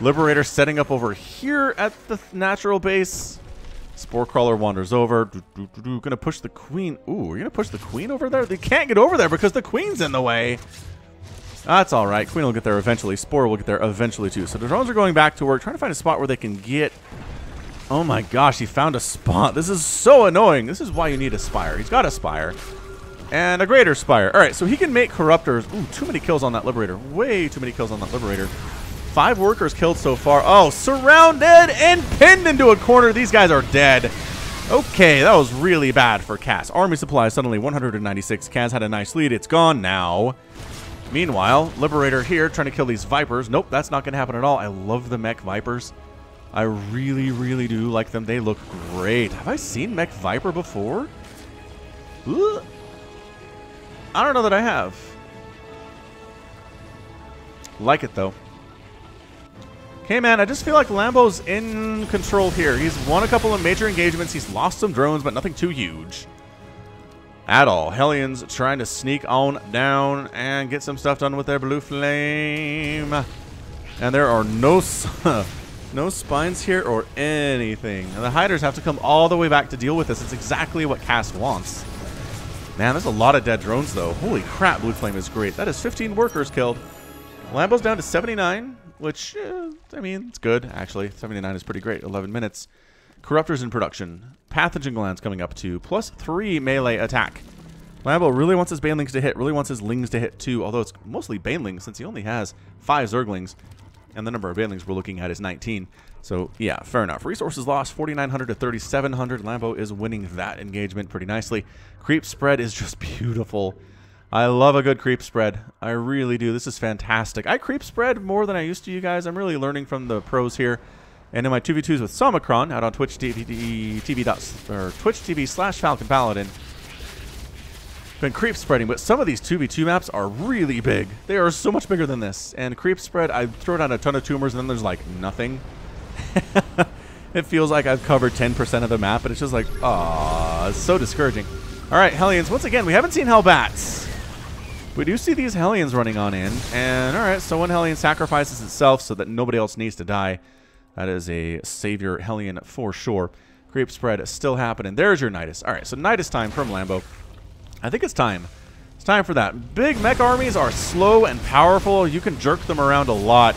Liberator setting up over here at the natural base. Spore Crawler wanders over. Gonna push the Queen. Ooh, you're gonna push the Queen over there? They can't get over there because the Queen's in the way. That's all right. Queen will get there eventually. Spore will get there eventually too. So the drones are going back to work, trying to find a spot where they can get... Oh my gosh, he found a spot. This is so annoying. This is why you need a Spire. He's got a Spire. And a Greater Spire. All right, so he can make Corruptors. Ooh, too many kills on that Liberator. Way too many kills on that Liberator. 5 workers killed so far. Oh, surrounded and pinned into a corner. These guys are dead. Okay, that was really bad for Cass. Army supplies suddenly 196. Cass had a nice lead. It's gone now. Meanwhile, Liberator here trying to kill these Vipers. Nope, that's not going to happen at all. I love the Mech Vipers. I really, really do like them. They look great. Have I seen Mech Viper before? Ugh. I don't know that I have. Like it, though. Okay, man, I just feel like Lambo's in control here. He's won a couple of major engagements. He's lost some drones, but nothing too huge at all. Hellions trying to sneak on down and get some stuff done with their blue flame. And there are no spines here or anything. And the Hydras have to come all the way back to deal with this. It's exactly what Cass wants. Man, there's a lot of dead drones, though. Holy crap, blue flame is great. That is 15 workers killed. Lambo's down to 79, which, I mean, it's good, actually. 79 is pretty great. 11 minutes. Corruptors in production. Pathogen glands coming up to +3 melee attack. Lambo really wants his Banelings to hit, really wants his Lings to hit too, although it's mostly Banelings since he only has 5 Zerglings. And the number of Banelings we're looking at is 19. So, yeah, fair enough. Resources lost, 4,900 to 3,700. Lambo is winning that engagement pretty nicely. Creep spread is just beautiful. I love a good creep spread. I really do. This is fantastic. I creep spread more than I used to, you guys. I'm really learning from the pros here. And in my 2v2s with Somicron out on Twitch TV/Falcon Paladin, been creep spreading, but some of these 2v2 maps are really big. They are so much bigger than this. And creep spread, I throw down a ton of tumors and then there's like nothing. It feels like I've covered 10% of the map, but it's just like, ah, it's so discouraging. All right, Hellions. Once again, we haven't seen Hellbats. We do see these Hellions running on in. And, all right, so one Hellion sacrifices itself so that nobody else needs to die. That is a savior Hellion for sure. Creep spread still happening. There's your Nidus. All right, so Nidus time from Lambo. I think it's time. It's time for that. Big mech armies are slow and powerful. You can jerk them around a lot.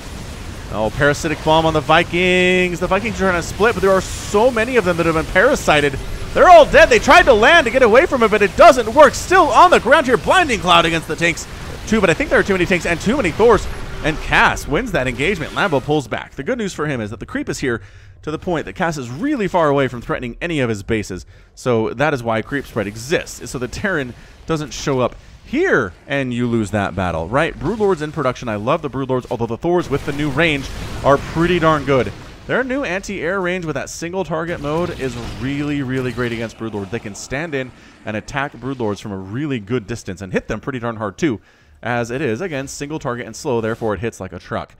Oh, parasitic bomb on the Vikings. The Vikings are trying to split, but there are so many of them that have been parasited. They're all dead. They tried to land to get away from it, but it doesn't work. Still on the ground here. Blinding Cloud against the tanks. But I think there are too many tanks and too many Thors. And Cass wins that engagement. Lambo pulls back. The good news for him is that the creep is here to the point that Cass is really far away from threatening any of his bases. So that is why creep spread exists, so the Terran doesn't show up here and you lose that battle, right? Broodlords in production. I love the Broodlords, although the Thors with the new range are pretty darn good. Their new anti-air range with that single target mode is really, really great against Broodlords. They can stand in and attack Broodlords from a really good distance and hit them pretty darn hard too, as it is, again, single target and slow, therefore it hits like a truck.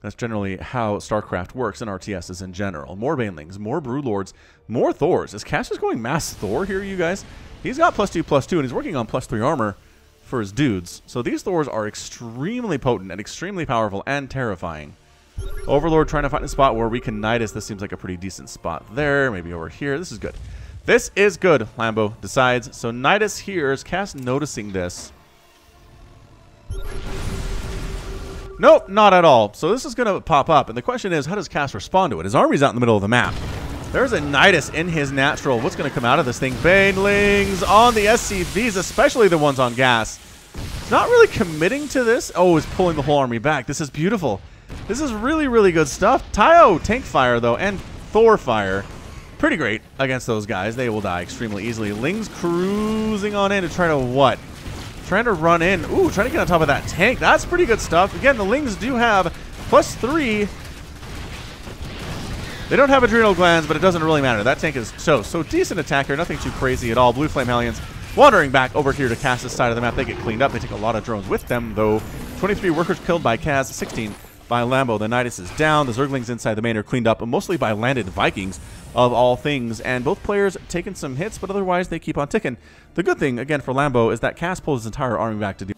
That's generally how StarCraft works in RTSs in general. More Banelings, more Broodlords, more Thors. Is Cass just going mass Thor here, you guys? He's got +2/+2, and he's working on +3 armor for his dudes. So these Thors are extremely potent and extremely powerful and terrifying. Overlord trying to find a spot where we can Nidus. This seems like a pretty decent spot there. Maybe over here. This is good. This is good, Lambo decides. So Nidus here. Is Cass noticing this? Nope, not at all. So this is going to pop up. And the question is, how does Cass respond to it? His army's out in the middle of the map. There's a Nidus in his natural. What's going to come out of this thing? Banelings on the SCVs, especially the ones on gas. Not really committing to this. Oh, is pulling the whole army back. This is beautiful. This is really, really good stuff. Taio tank fire, though, and Thor fire. Pretty great against those guys. They will die extremely easily. Lings cruising on in to try to what? Trying to run in. Ooh, trying to get on top of that tank. That's pretty good stuff. Again, the Lings do have +3. They don't have adrenal glands, but it doesn't really matter. That tank is so decent attacker. Nothing too crazy at all. Blue Flame Hellions wandering back over here to Cass's side of the map. They get cleaned up. They take a lot of drones with them, though. 23 workers killed by Cass, 16 by Lambo. The Nidus is down. The Zerglings inside the main are cleaned up, mostly by landed Vikings, of all things. And both players taking some hits, but otherwise they keep on ticking. The good thing, again, for Lambo is that Cass pulls his entire army back to deal